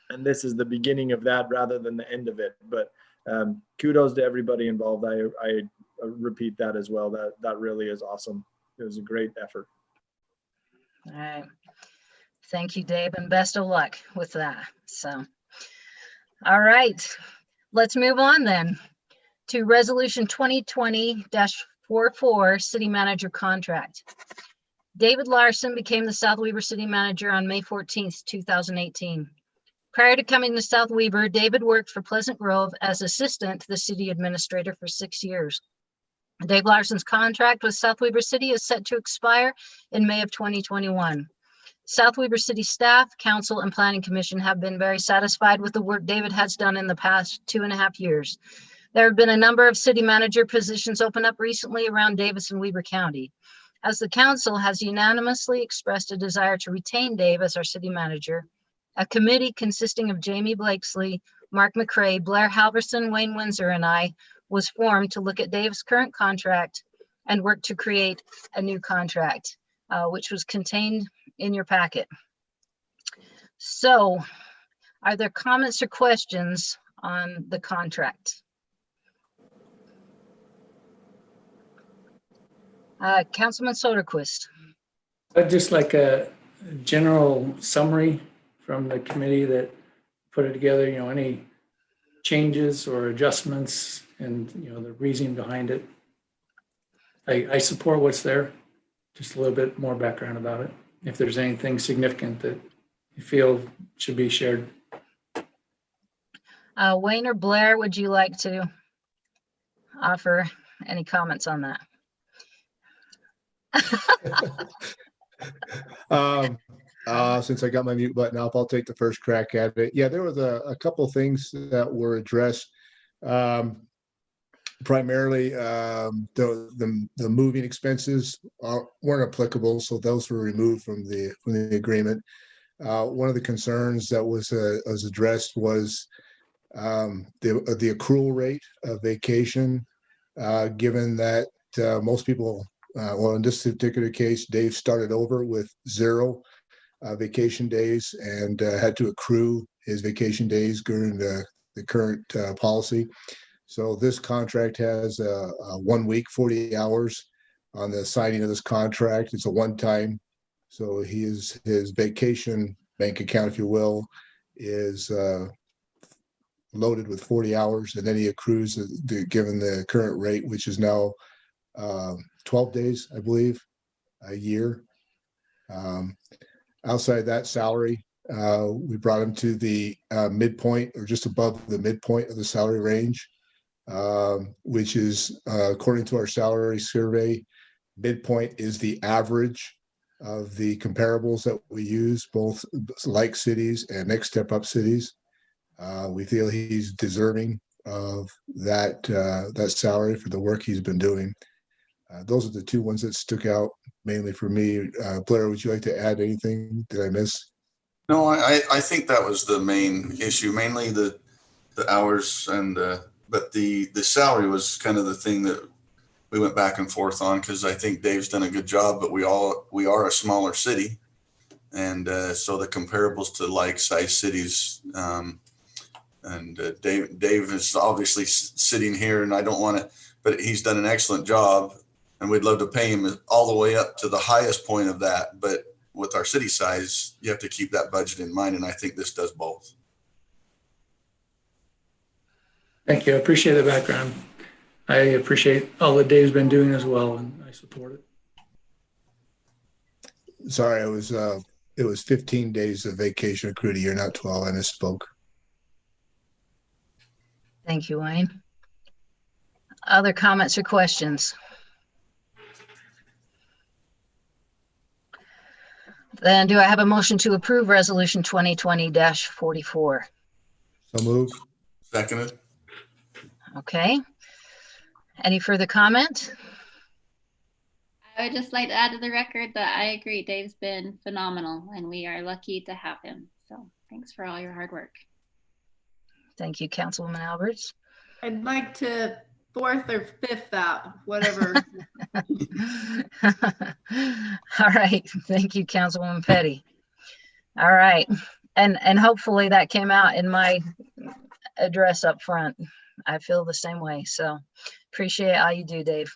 Speaker 9: and this is the beginning of that rather than the end of it. But kudos to everybody involved. I repeat that as well. That really is awesome. It was a great effort.
Speaker 6: All right. Thank you, Dave, and best of luck with that. So, all right, let's move on then to Resolution 2020-44 City Manager Contract. David Larson became the South Weber City Manager on May 14th, 2018. Prior to coming to South Weber, David worked for Pleasant Grove as assistant to the city administrator for 6 years. Dave Larson's contract with South Weber City is set to expire in May of 2021. South Weber City staff, council, and planning commission have been very satisfied with the work David has done in the past 2.5 years. There have been a number of city manager positions open up recently around Davis and Weber County. As the council has unanimously expressed a desire to retain Dave as our city manager, a committee consisting of Jamie Blakesley, Mark McCray, Blair Halverson, Wayne Windsor, and I was formed to look at Dave's current contract and work to create a new contract, which was contained in your packet. So, are there comments or questions on the contract? Councilman Soderquist.
Speaker 11: I'd just like a general summary from the committee that put it together, any changes or adjustments and, the reasoning behind it. I support what's there. Just a little bit more background about it. If there's anything significant that you feel should be shared.
Speaker 6: Wayne or Blair, would you like to offer any comments on that?
Speaker 3: Since I got my mute button off, I'll take the first crack at it. Yeah, there was a couple things that were addressed. Primarily, the moving expenses weren't applicable, so those were removed from the agreement. One of the concerns that was addressed was the accrual rate of vacation, given that most people. Well, in this particular case, Dave started over with 0 vacation days and had to accrue his vacation days during the current policy. So this contract has a 1 week, 40 hours on the signing of this contract. It's a one-time. So his vacation bank account, if you will, is loaded with 40 hours, and then he accrues given the current rate, which is now 12 days, I believe, a year. Outside that salary, we brought him to the midpoint or just above the midpoint of the salary range, which is, according to our salary survey, midpoint is the average of the comparables that we use, both like cities and next step up cities. We feel he's deserving of that salary for the work he's been doing. Those are the two ones that stuck out mainly for me. Blair, would you like to add anything? Did I miss?
Speaker 7: No, I think that was the main issue, mainly the hours but the salary was kind of the thing that we went back and forth on, because I think Dave's done a good job, but we are a smaller city. And so the comparables to like size cities, Dave is obviously sitting here, and I don't want to, but he's done an excellent job, and we'd love to pay him all the way up to the highest point of that. But with our city size, you have to keep that budget in mind. And I think this does both.
Speaker 11: Thank you. I appreciate the background. I appreciate all that Dave's been doing as well, and I support it.
Speaker 3: Sorry, it was 15 days of vacation accrued a year, not 12. I misspoke.
Speaker 6: Thank you, Wayne. Other comments or questions? Then do I have a motion to approve Resolution 2020-44?
Speaker 3: So moved.
Speaker 7: Seconded.
Speaker 6: Okay. Any further comment?
Speaker 8: I would just like to add to the record that I agree. Dave's been phenomenal, and we are lucky to have him. So thanks for all your hard work.
Speaker 6: Thank you, Councilwoman Alberts.
Speaker 5: I'd like to fourth or fifth that, whatever.
Speaker 6: All right. Thank you, Councilwoman Petty. All right. And hopefully that came out in my address up front. I feel the same way. So appreciate all you do, Dave.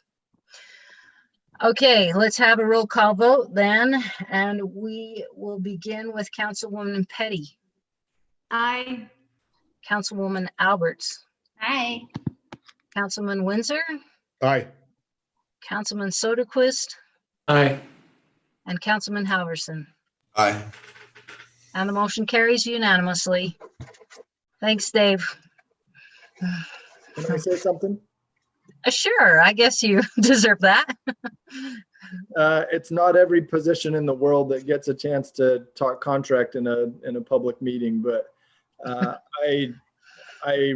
Speaker 6: Okay, let's have a roll call vote then. And we will begin with Councilwoman Petty.
Speaker 5: Aye.
Speaker 6: Councilwoman Alberts.
Speaker 8: Aye.
Speaker 6: Councilman Windsor.
Speaker 3: Aye.
Speaker 6: Councilman Soderquist.
Speaker 11: Aye.
Speaker 6: And Councilman Halverson.
Speaker 7: Aye.
Speaker 6: And the motion carries unanimously. Thanks, Dave.
Speaker 9: Can I say something?
Speaker 6: Sure, I guess you deserve that.
Speaker 9: It's not every position in the world that gets a chance to talk contract in a public meeting, but I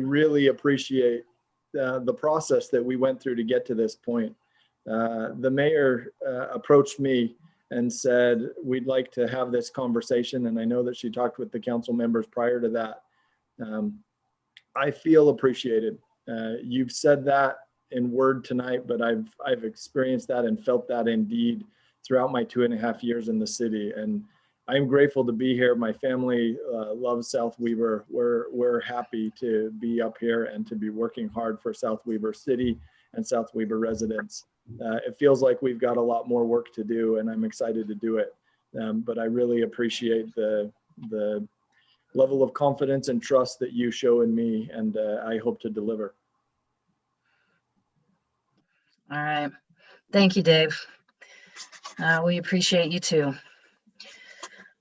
Speaker 9: really appreciate the process that we went through to get to this point. The mayor approached me and said, we'd like to have this conversation. And I know that she talked with the council members prior to that. I feel appreciated. You've said that in word tonight, but I've experienced that and felt that indeed throughout my 2.5 years in the city. And I'm grateful to be here. My family loves South Weber. We're happy to be up here and to be working hard for South Weber City and South Weber residents. It feels like we've got a lot more work to do, and I'm excited to do it. But I really appreciate the level of confidence and trust that you show in me, and I hope to deliver.
Speaker 6: All right. Thank you, Dave. We appreciate you too.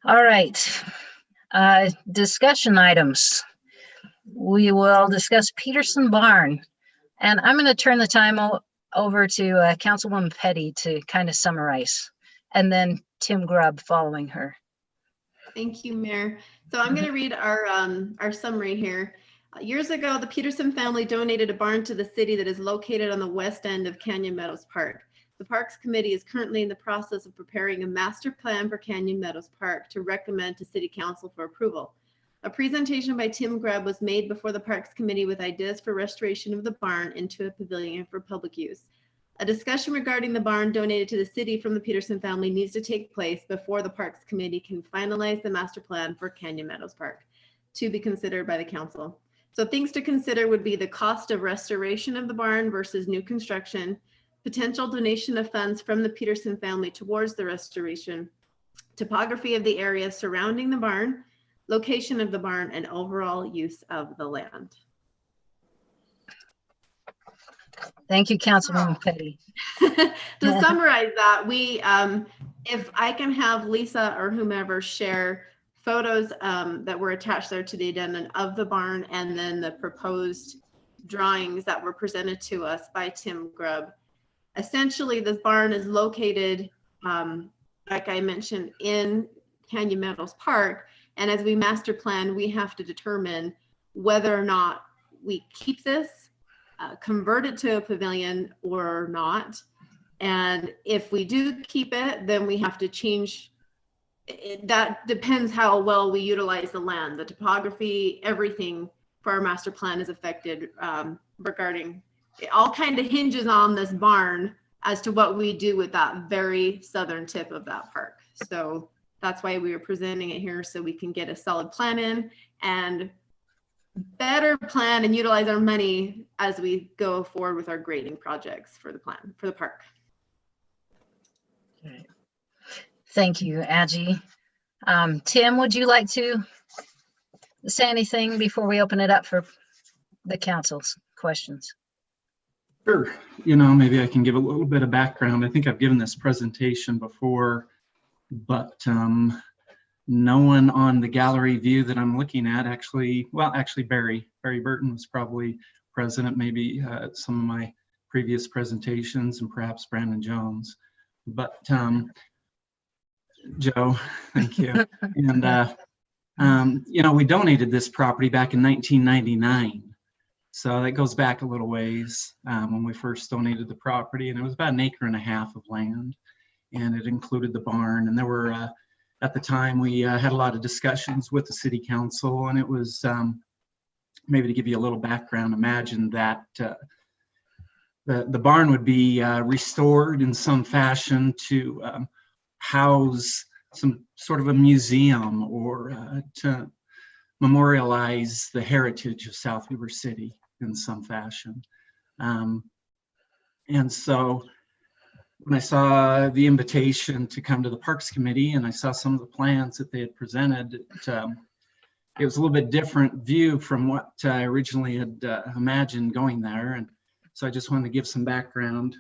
Speaker 6: All right. Discussion items. We will discuss Peterson Barn. And I'm going to turn the time over to Councilwoman Petty to kind of summarize, and then Tim Grubb following her.
Speaker 5: Thank you, Mayor. So I'm going to read our summary here. Years ago, the Peterson family donated a barn to the city that is located on the west end of Canyon Meadows Park. The Parks Committee is currently in the process of preparing a master plan for Canyon Meadows Park to recommend to City Council for approval. A presentation by Tim Grubb was made before the Parks Committee with ideas for restoration of the barn into a pavilion for public use. A discussion regarding the barn donated to the city from the Peterson family needs to take place before the Parks Committee can finalize the master plan for Canyon Meadows Park to be considered by the council. So things to consider would be the cost of restoration of the barn versus new construction, potential donation of funds from the Peterson family towards the restoration, topography of the area surrounding the barn, location of the barn, and overall use of the land.
Speaker 6: Thank you, Councilwoman Petty.
Speaker 5: To summarize that, we, if I can have Lisa or whomever share photos that were attached there to the addendum of the barn, and then the proposed drawings that were presented to us by Tim Grubb. Essentially, this barn is located, like I mentioned, in Canyon Meadows Park. And as we master plan, we have to determine whether or not we keep this, convert it to a pavilion or not. And if we do keep it, then we have to change. That depends how well we utilize the land, the topography, everything for our master plan is affected regarding, it all kind of hinges on this barn as to what we do with that very southern tip of that park. So that's why we are presenting it here, so we can get a solid plan in and better plan and utilize our money as we go forward with our grading projects for the plan, for the park.
Speaker 6: Thank you, Angie. Tim, would you like to say anything before we open it up for the council's questions?
Speaker 12: Sure. You know, maybe I can give a little bit of background. I think I've given this presentation before, but no one on the gallery view that I'm looking at actually, well, actually Barry Burton was probably present, maybe some of my previous presentations, and perhaps Brandon Jones. But Joe, thank you. And, you know, we donated this property back in 1999. So that goes back a little ways when we first donated the property, and it was about 1.5 acres of land, and it included the barn. And there were, at the time, we had a lot of discussions with the city council, and it was, maybe to give you a little background, imagine that the barn would be restored in some fashion to house some sort of a museum or to memorialize the heritage of South Weber City in some fashion. And so when I saw the invitation to come to the Parks Committee and I saw some of the plans that they had presented, it was a little bit different view from what I originally had imagined going there. And so I just wanted to give some background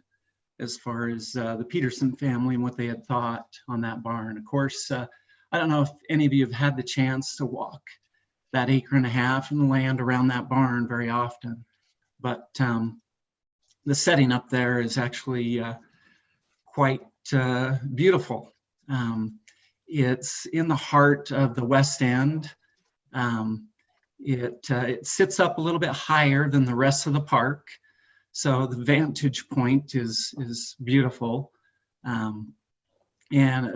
Speaker 12: as far as the Peterson family and what they had thought on that barn. Of course, I don't know if any of you have had the chance to walk that 1.5 acres and the land around that barn very often, but the setting up there is actually quite beautiful. It's in the heart of the West End. It sits up a little bit higher than the rest of the park, so the vantage point is beautiful, and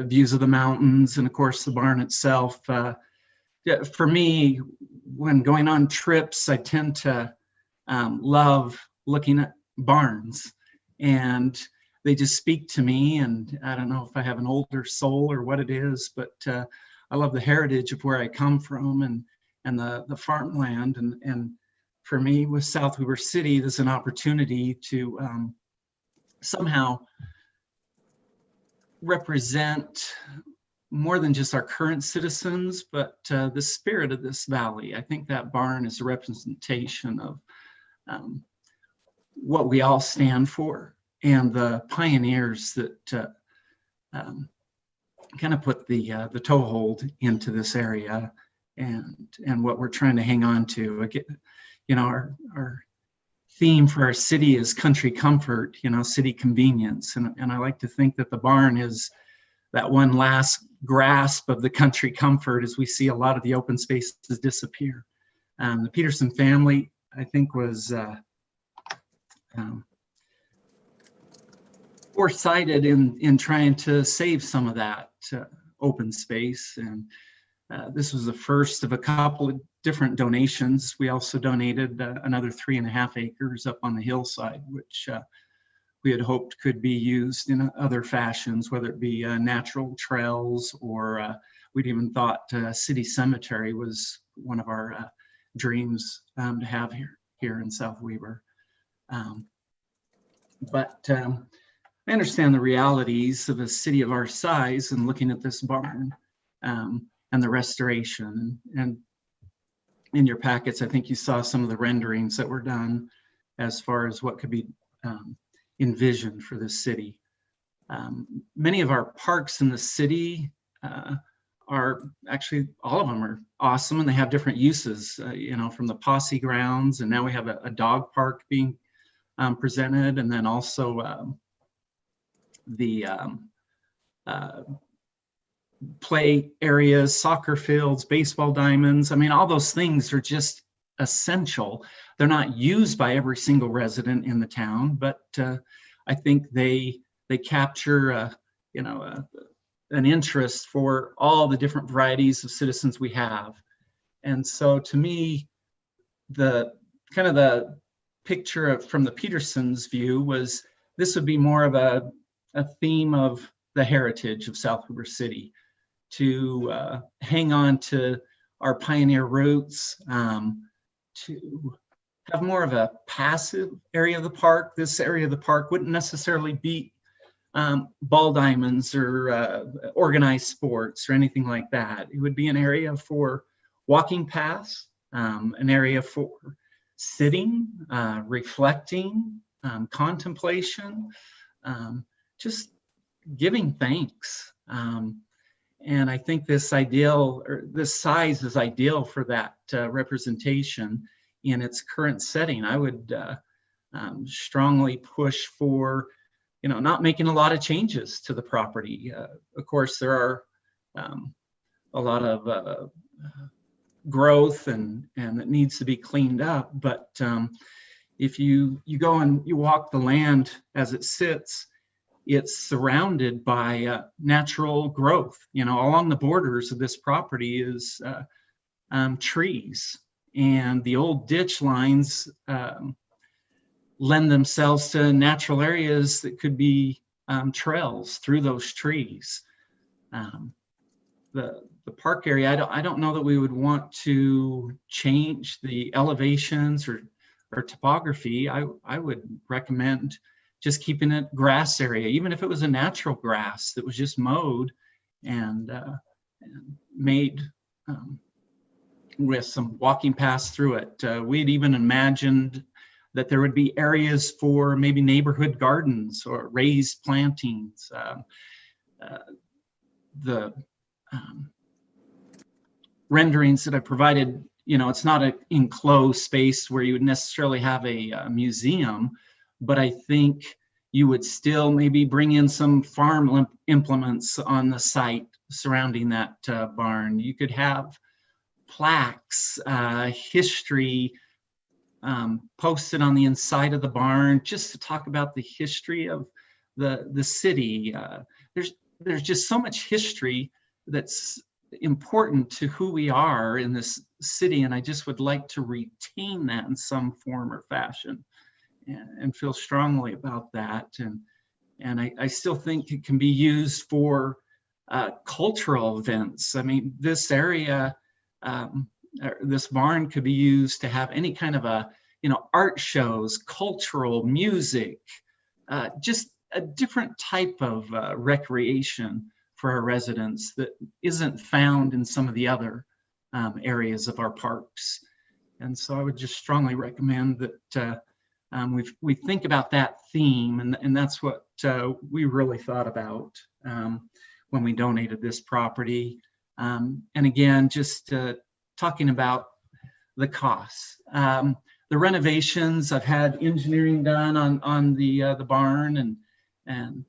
Speaker 12: views of the mountains, and of course the barn itself. For me, when going on trips, I tend to love looking at barns, and they just speak to me. And I don't know if I have an older soul or what it is, but I love the heritage of where I come from and the farmland. And for me, with South Weber City, there's an opportunity to somehow represent more than just our current citizens, but the spirit of this valley. I think that barn is a representation of what we all stand for, and the pioneers that kind of put the toehold into this area, and what we're trying to hang on to. Again, you know, our theme for our city is country comfort, you know, city convenience, and I like to think that the barn is that one last grasp of the country comfort as we see a lot of the open spaces disappear. The Peterson family, I think, was foresighted in trying to save some of that open space. And this was the first of a couple of different donations. We also donated another 3.5 acres up on the hillside, which we had hoped could be used in other fashions, whether it be natural trails, or we'd even thought city cemetery was one of our dreams to have here in South Weber. But I understand the realities of a city of our size and looking at this barn and the restoration. And in your packets, I think you saw some of the renderings that were done as far as what could be envisioned for this city. Many of our parks in the city are actually, all of them are awesome, and they have different uses, you know, from the Posse grounds, and now we have a dog park being presented, and then also the play areas, soccer fields, baseball diamonds. I mean, all those things are just essential. They're not used by every single resident in the town, but I think they they capture, you know, an interest for all the different varieties of citizens we have. And so to me, the kind of the picture from the Petersons' view was this would be more of a theme of the heritage of South Weber City, to hang on to our pioneer roots, to have more of a passive area of the park. This area of the park wouldn't necessarily be ball diamonds or organized sports or anything like that. It would be an area for walking paths, an area for sitting, reflecting, contemplation, just giving thanks. And I think this ideal, or this size is ideal for that representation in its current setting. I would strongly push for, you know, not making a lot of changes to the property. Of course, there are a lot of growth and it needs to be cleaned up. But if you go and you walk the land as it sits, it's surrounded by natural growth. You know, along the borders of this property is trees, and the old ditch lines lend themselves to natural areas that could be trails through those trees. The park area, I don't know that we would want to change the elevations or topography. I would recommend just keeping it grass area, even if it was a natural grass that was just mowed and made with some walking paths through it. We'd even imagined that there would be areas for maybe neighborhood gardens or raised plantings. The renderings that I provided, you know, it's not an enclosed space where you would necessarily have a museum, but I think you would still maybe bring in some farm implements on the site surrounding that barn. You could have plaques, history posted on the inside of the barn, just to talk about the history of the city. There's just so much history that's important to who we are in this city, and I just would like to retain that in some form or fashion, and feel strongly about that. And I still think it can be used for cultural events. I mean, this area, this barn could be used to have any kind of art shows, cultural music, just a different type of recreation for our residents that isn't found in some of the other areas of our parks. And so I would just strongly recommend that we think about that theme, and that's what we really thought about when we donated this property. And again, just talking about the costs. The renovations, I've had engineering done on the barn and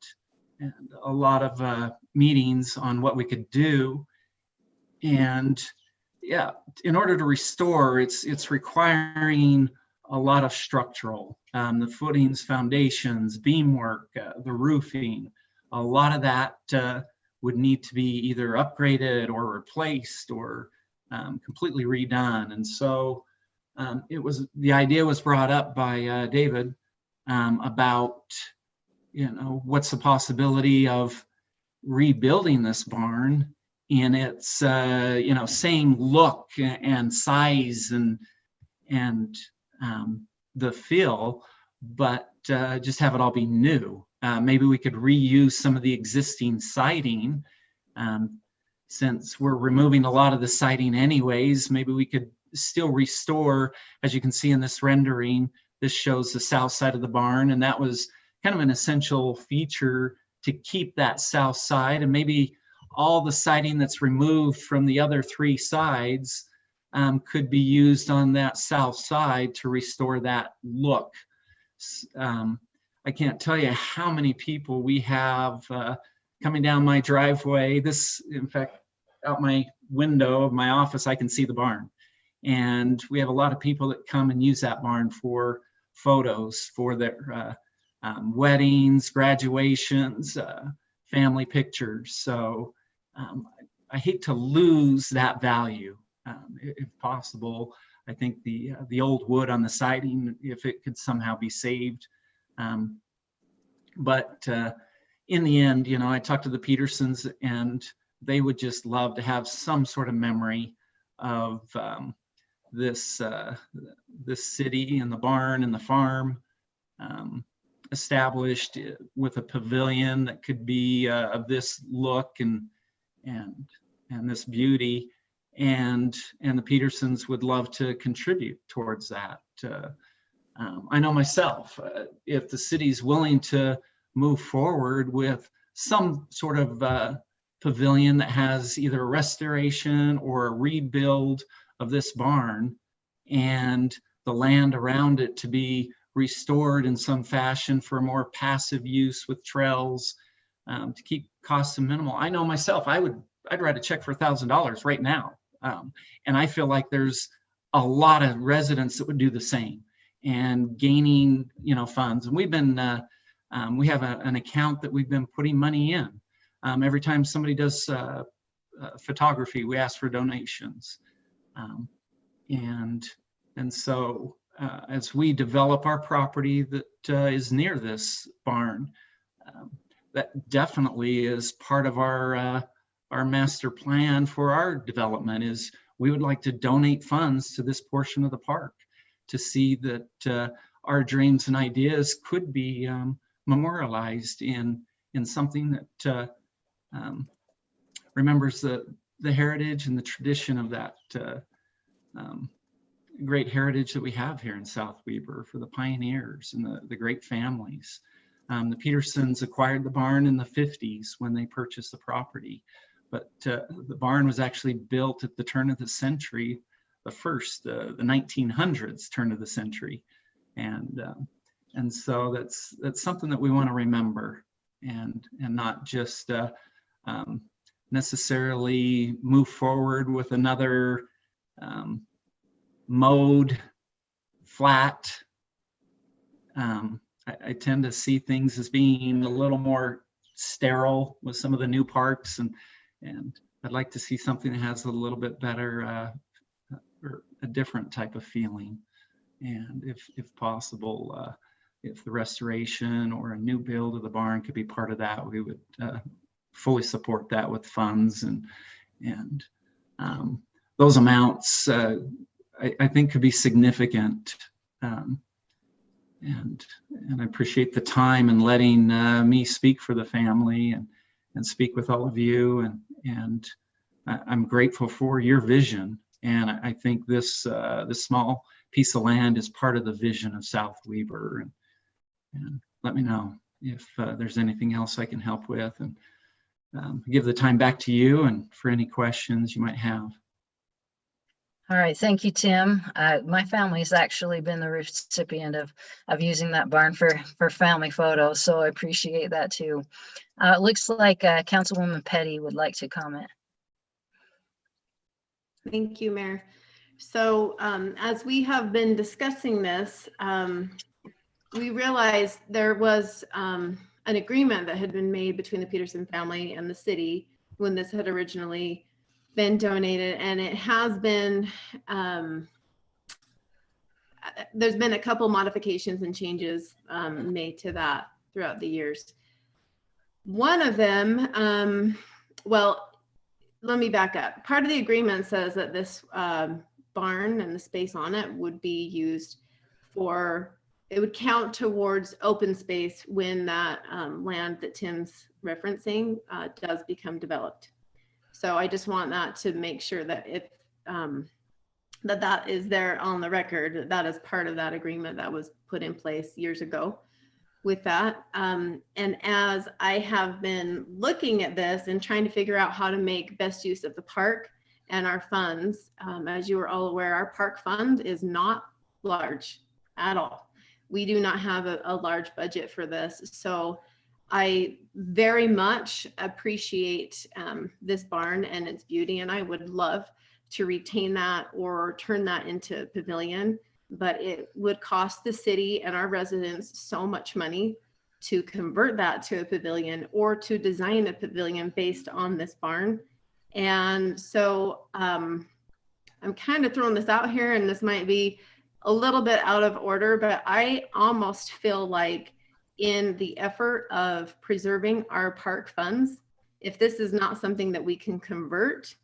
Speaker 12: a lot of meetings on what we could do. And yeah, in order to restore, it's requiring a lot of structural, the footings, foundations, beam work, the roofing. A lot of that would need to be either upgraded or replaced or completely redone. And so the idea was brought up by David about, you know, what's the possibility of rebuilding this barn in its you know, same look and size and the feel, but just have it all be new. Maybe we could reuse some of the existing siding. Since we're removing a lot of the siding anyways, maybe we could still restore, as you can see in this rendering, this shows the south side of the barn, and that was kind of an essential feature to keep that south side, and maybe all the siding that's removed from the other three sides could be used on that south side to restore that look. I can't tell you how many people we have coming down my driveway. This, in fact, out my window of my office, I can see the barn. And we have a lot of people that come and use that barn for photos for their weddings, graduations, family pictures. So I hate to lose that value if possible. I think the old wood on the siding, if it could somehow be saved. But in the end, you know, I talked to the Petersons and they would just love to have some sort of memory of this city and the barn and the farm established with a pavilion that could be of this look and this beauty, and the Petersons would love to contribute towards that. I know myself, if the city's willing to move forward with some sort of pavilion that has either a restoration or a rebuild of this barn, and the land around it to be restored in some fashion for more passive use with trails, to keep costs minimal. I know myself, I'd write a check for $1,000 right now. And I feel like there's a lot of residents that would do the same, and gaining, you know, funds. And we've been, we have an account that we've been putting money in. Every time somebody does photography, we ask for donations. And so as we develop our property that is near this barn, that definitely is part of our master plan for our development. Is we would like to donate funds to this portion of the park to see that our dreams and ideas could be memorialized in something that remembers the heritage and the tradition of that great heritage that we have here in South Weber for the pioneers and the great families. The Petersons acquired the barn in the 50s when they purchased the property, but the barn was actually built at the turn of the century, the 1900s turn of the century. And so that's something that we want to remember, and not just necessarily move forward with another mode flat. I tend to see things as being a little more sterile with some of the new parks, and I'd like to see something that has a little bit better or a different type of feeling. And if possible, if the restoration or a new build of the barn could be part of that, we would fully support that with funds, and those amounts I think could be significant. And I appreciate the time and letting me speak for the family and speak with all of you. And I'm grateful for your vision. And I think this small piece of land is part of the vision of South Weber. And let me know if there's anything else I can help with, and give the time back to you and for any questions you might have.
Speaker 6: All right, thank you, Tim. My family's actually been the recipient of using that barn for family photos, so I appreciate that too. It looks like Councilwoman Petty would like to comment.
Speaker 5: Thank you, Mayor. So as we have been discussing this, we realized there was an agreement that had been made between the Peterson family and the city when this had originally been donated, and it has been there's been a couple modifications and changes made to that throughout the years. One of them, well, let me back up. Part of the agreement says that this barn and the space on it would be used for, it would count towards open space when that land that Tim's referencing does become developed. So I just want that to make sure that if that is there on the record, that is part of that agreement that was put in place years ago with that. And as I have been looking at this and trying to figure out how to make best use of the park and our funds, as you are all aware, our park fund is not large at all. We do not have a large budget for this. So I very much appreciate this barn and its beauty, and I would love to retain that or turn that into a pavilion, but it would cost the city and our residents so much money to convert that to a pavilion or to design a pavilion based on this barn. And so I'm kind of throwing this out here, and this might be a little bit out of order, but I almost feel like in the effort of preserving our park funds, if this is not something that we can convert,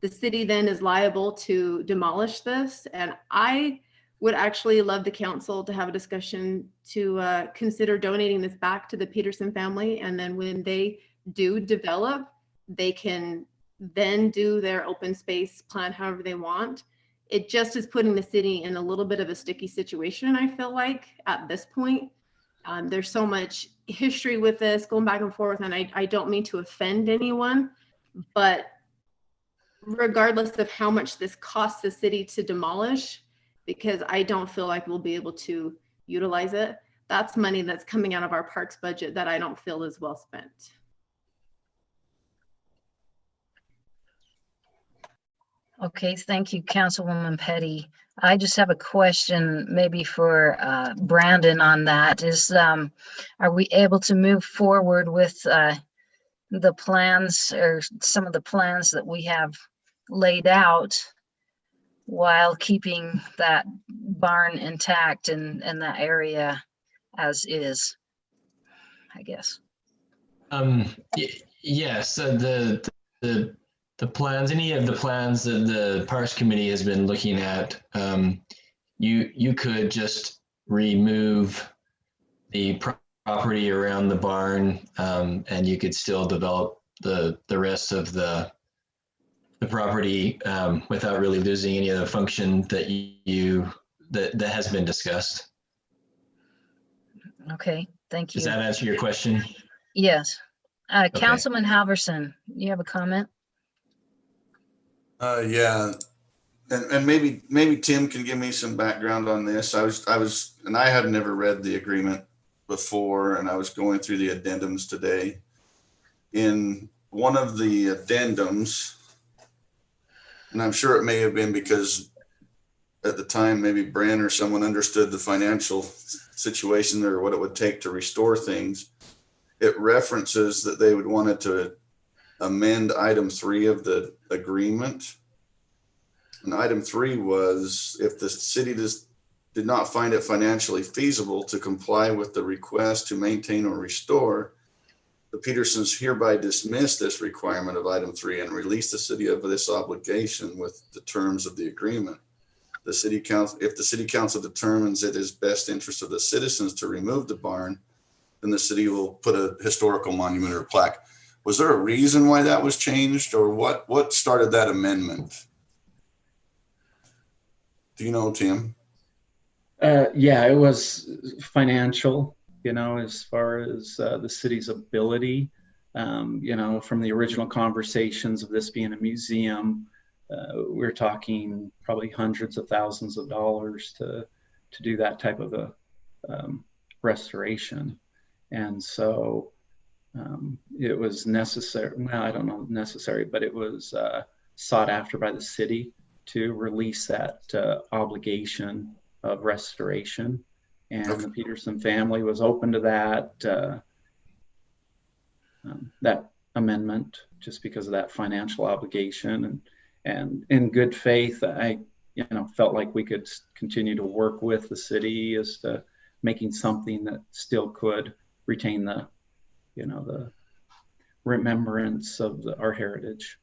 Speaker 5: the city then is liable to demolish this. And I would actually love the council to have a discussion to consider donating this back to the Peterson family. And then when they do develop, they can then do their open space plan however they want. It just is putting the city in a little bit of a sticky situation, I feel like, at this point. There's so much history with this going back and forth, and I don't mean to offend anyone, but regardless of how much this costs the city to demolish, because I don't feel like we'll be able to utilize it, that's money that's coming out of our parks budget that I don't feel is well spent.
Speaker 6: Okay, thank you, Councilwoman Petty. I just have a question maybe for Brandon on that. Are we able to move forward with the plans or some of the plans that we have laid out while keeping that barn intact and that area as is, I guess?
Speaker 14: Yes, the plans, any of the plans that the Parks Committee has been looking at, you could just remove the property around the barn, and you could still develop the rest of the property without really losing any of the function that that has been discussed.
Speaker 6: Okay, thank you.
Speaker 14: Does that answer your question?
Speaker 6: Yes. Councilman Halverson, you have a comment?
Speaker 7: Yeah, and maybe Tim can give me some background on this. I had never read the agreement before, and I was going through the addendums today. In one of the addendums, and I'm sure it may have been because at the time maybe Bran or someone understood the financial situation or what it would take to restore things. It references that they would want it to amend item 3 of the agreement. And item 3 was if the city did not find it financially feasible to comply with the request to maintain or restore, the Petersons hereby dismiss this requirement of item 3 and release the city of this obligation with the terms of the agreement. If the city council determines it is best interest of the citizens to remove the barn, then the city will put a historical monument or plaque. Was there a reason why that was changed, or what started that amendment? Do you know, Tim?
Speaker 15: Yeah, it was financial, as far as the city's ability, from the original conversations of this being a museum, we're talking probably hundreds of thousands of dollars to do that type of a restoration. And so it was necessary, well, I don't know necessary, but it was sought after by the city to release that obligation of restoration. And the Peterson family was open to that amendment just because of that financial obligation. And in good faith, I felt like we could continue to work with the city as to making something that still could retain the remembrance of our heritage.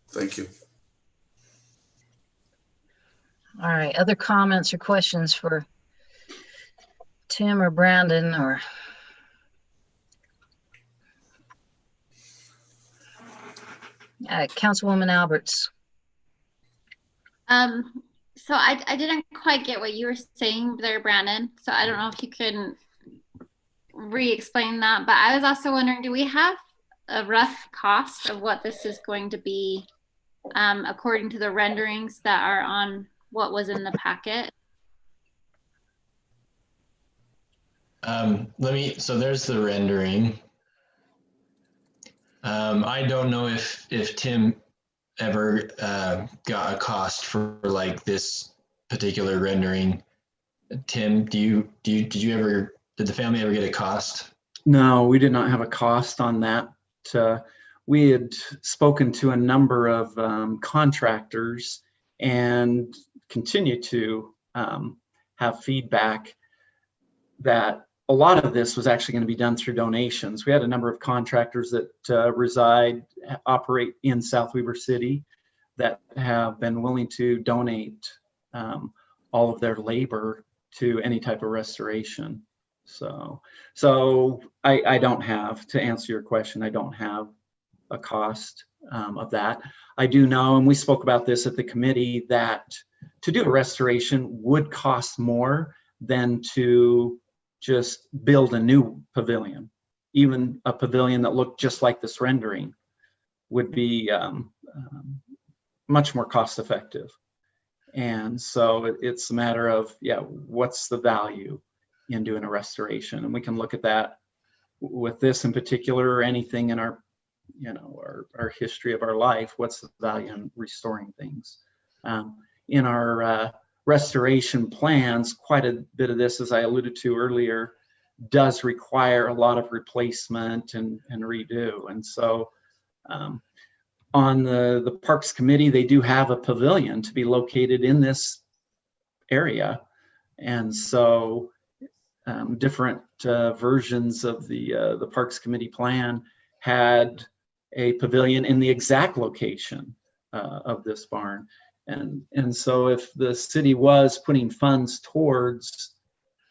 Speaker 7: Thank you.
Speaker 6: All right, other comments or questions for Tim or Brandon or? Councilwoman Alberts.
Speaker 8: So I didn't quite get what you were saying there, Brandon. So I don't know if you can re-explain that, but I was also wondering, do we have a rough cost of what this is going to be according to the renderings that are on what was in the packet?
Speaker 14: So there's the rendering. I don't know if Tim ever got a cost for like this particular rendering. Tim, did you ever Did the family ever get a cost?
Speaker 15: No, we did not have a cost on that. We had spoken to a number of contractors and continue to have feedback that a lot of this was actually going to be done through donations. We had a number of contractors that operate in South Weber City that have been willing to donate all of their labor to any type of restoration. So I don't have, to answer your question, I don't have a cost of that. I do know, and we spoke about this at the committee, that to do a restoration would cost more than to just build a new pavilion. Even a pavilion that looked just like this rendering would be much more cost effective. And so it's a matter of, what's the value in doing a restoration? And we can look at that with this in particular, or anything in our history of our life. What's the value in restoring things? In our restoration plans, quite a bit of this, as I alluded to earlier, does require a lot of replacement and redo. And so on the Parks Committee, they do have a pavilion to be located in this area. And so different versions of the Parks Committee plan had a pavilion in the exact location of this barn. And so if the city was putting funds towards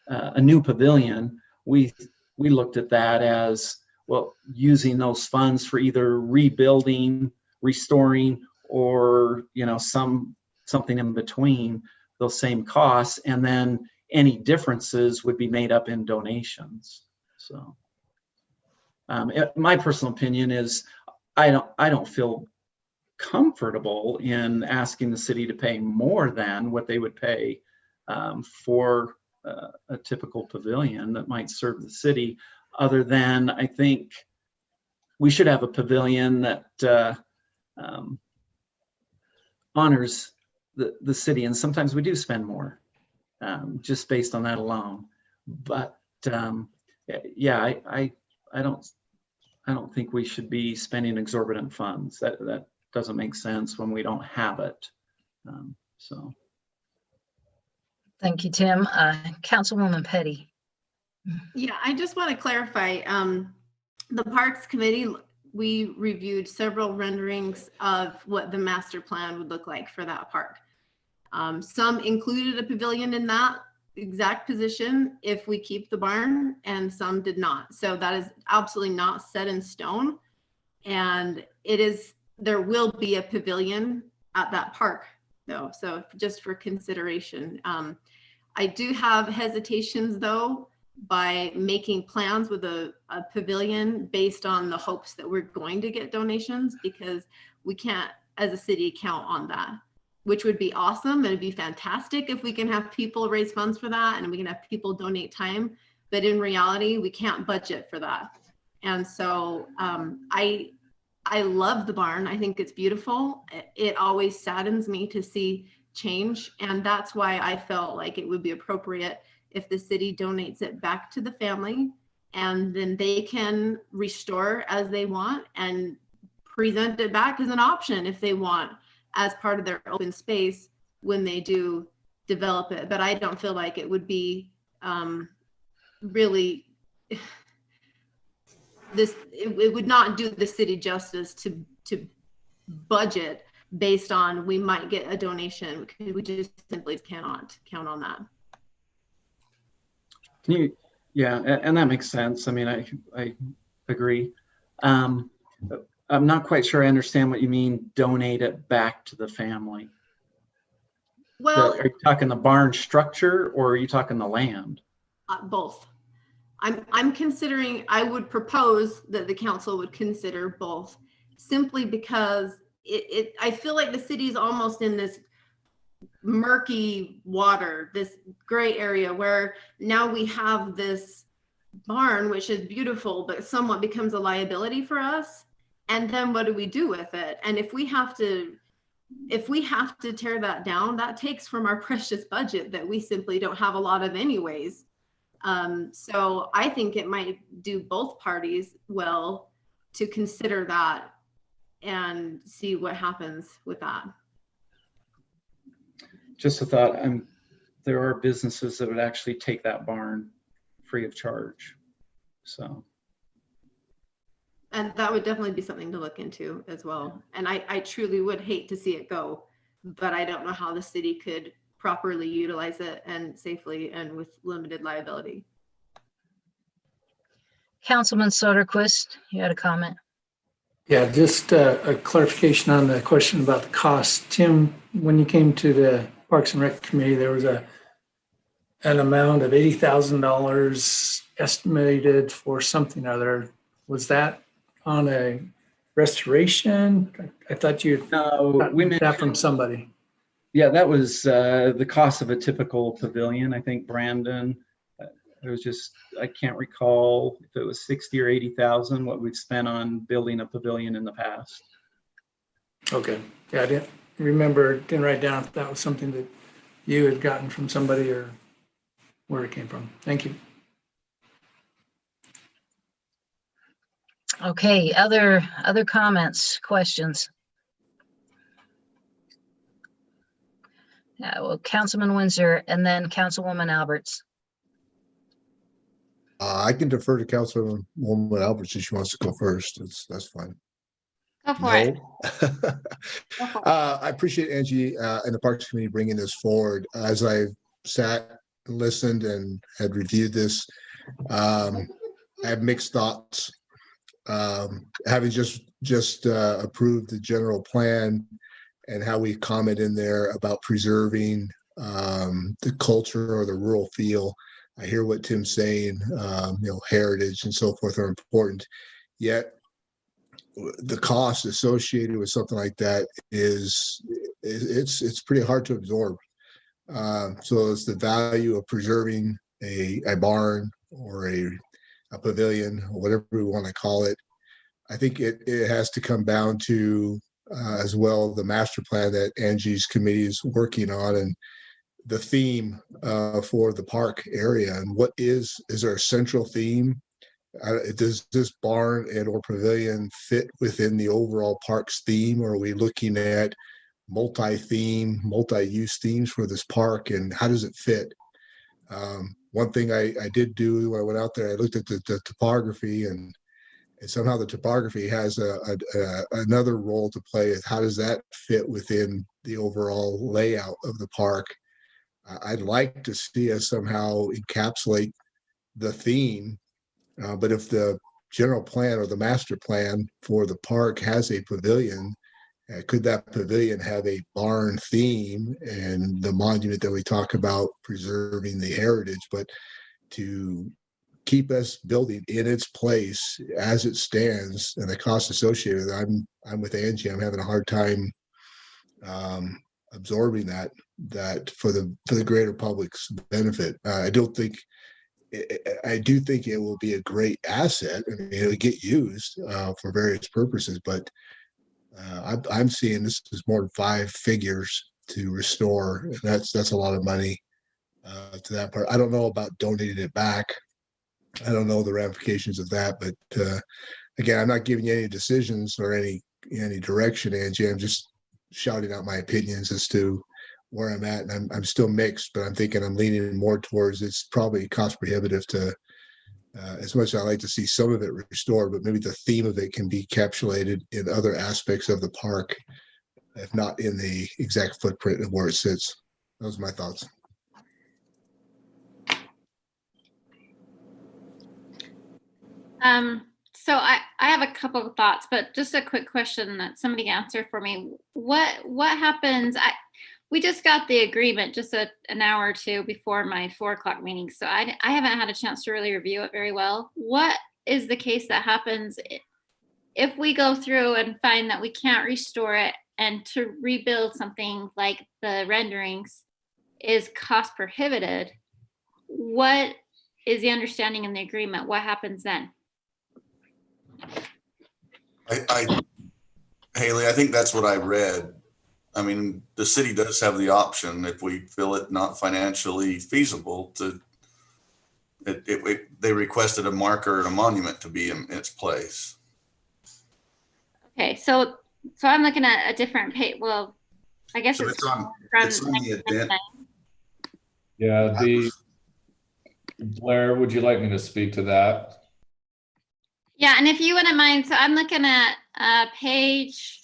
Speaker 15: a new pavilion, we looked at that as, well, using those funds for either rebuilding, restoring, or something in between those same costs, and then any differences would be made up in donations. So my personal opinion is I don't feel comfortable in asking the city to pay more than what they would pay for a typical pavilion that might serve the city, other than I think we should have a pavilion that honors the city. And sometimes we do spend more just based on that alone. But I don't think we should be spending exorbitant funds. That doesn't make sense when we don't have it. So.
Speaker 6: Thank you, Tim. Councilwoman Petty.
Speaker 5: Yeah, I just want to clarify, the Parks Committee, we reviewed several renderings of what the master plan would look like for that park. Some included a pavilion in that exact position if we keep the barn, and some did not. So that is absolutely not set in stone. And there will be a pavilion at that park though. So just for consideration. I do have hesitations though, by making plans with a pavilion based on the hopes that we're going to get donations, because we can't as a city count on that, which would be awesome. It'd be fantastic if we can have people raise funds for that and we can have people donate time, but in reality, we can't budget for that. And so I love the barn. I think it's beautiful. It always saddens me to see change. And that's why I felt like it would be appropriate if the city donates it back to the family, and then they can restore as they want and present it back as an option if they want, as part of their open space when they do develop it. But I don't feel like it would be really, it would not do the city justice to budget based on we might get a donation, because we just simply cannot count on that.
Speaker 15: Yeah, and that makes sense. I mean, I agree. I'm not quite sure I understand what you mean, donate it back to the family.
Speaker 5: Well,
Speaker 15: are you talking the barn structure or are you talking the land?
Speaker 5: Both. I'm considering, I would propose that the council would consider both, simply because I feel like the city is almost in this murky water, this gray area, where now we have this barn, which is beautiful, but somewhat becomes a liability for us. And then what do we do with it? And if we have to tear that down, that takes from our precious budget that we simply don't have a lot of anyways. So I think it might do both parties well to consider that and see what happens with that.
Speaker 15: Just a thought, there are businesses that would actually take that barn free of charge. So.
Speaker 5: And that would definitely be something to look into as well. And I truly would hate to see it go, but I don't know how the city could properly utilize it and safely and with limited liability.
Speaker 6: Councilman Soderquist, you had a comment?
Speaker 11: Yeah, just a clarification on the question about the cost. Tim, when you came to the Parks and Rec Committee, there was an amount of $80,000 estimated for something or other. Was that on a restoration? I thought you got that from somebody.
Speaker 15: Yeah, that was the cost of a typical pavilion. I think Brandon, it was just, I can't recall if it was 60 or 80,000 what we've spent on building a pavilion in the past.
Speaker 11: Okay, yeah, I didn't write down if that was something that you had gotten from somebody or where it came from. Thank you.
Speaker 6: Okay, other comments, questions? Well, Councilman Windsor and then Councilwoman Alberts.
Speaker 3: I can defer to Councilwoman Alberts if she wants to go first. That's fine.
Speaker 8: Go for it.
Speaker 3: I appreciate Angie and the Parks Committee bringing this forward. As I sat and listened and had reviewed this, I have mixed thoughts. Having just approved the general plan and how we comment in there about preserving the culture or the rural feel. I hear what Tim's saying, heritage and so forth are important, yet the cost associated with something like that it's pretty hard to absorb. So it's the value of preserving a barn or a pavilion, or whatever we want to call it. I think it has to come down to as well the master plan that Angie's committee is working on, and the theme for the park area, and what is there a central theme? Does this barn and or pavilion fit within the overall park's theme, or are we looking at multi-theme, multi-use themes for this park, and how does it fit? One thing I did do when I went out there, I looked at the topography, and somehow the topography has another role to play. How does that fit within the overall layout of the park? I'd like to see us somehow encapsulate the theme, but if the general plan or the master plan for the park has a pavilion, could that pavilion have a barn theme and the monument that we talk about preserving the heritage, but to keep us building in its place as it stands and the cost associated with it? I'm with Angie. I'm having a hard time absorbing that for the greater public's benefit. I do think it will be a great asset. I mean, it'll get used for various purposes, but I'm seeing this is more than 5 figures to restore, and that's a lot of money to that part. I don't know about donating it back. I don't know the ramifications of that, but again, I'm not giving you any decisions or any direction, Angie. I'm just shouting out my opinions as to where I'm at, and I'm still mixed, but I'm thinking I'm leaning more towards it's probably cost prohibitive to, as much as I like to see some of it restored, but maybe the theme of it can be encapsulated in other aspects of the park, if not in the exact footprint of where it sits. Those are my thoughts.
Speaker 8: So I have a couple of thoughts, but just a quick question that somebody answered for me. What happens? We just got the agreement just an hour or two before my 4 o'clock meeting, so I haven't had a chance to really review it very well. What is the case that happens if we go through and find that we can't restore it, and to rebuild something like the renderings is cost prohibited? What is the understanding in the agreement? What happens then?
Speaker 7: Haley, I think that's what I read. I mean, the city does have the option, if we feel it not financially feasible, to they requested a marker and a monument to be in its place.
Speaker 8: Okay, so I'm looking at a different page. Well, I guess
Speaker 7: So
Speaker 8: it's
Speaker 7: on the addendum.
Speaker 13: Yeah, Blair, would you like me to speak to that?
Speaker 8: Yeah, and if you wouldn't mind, so I'm looking at page.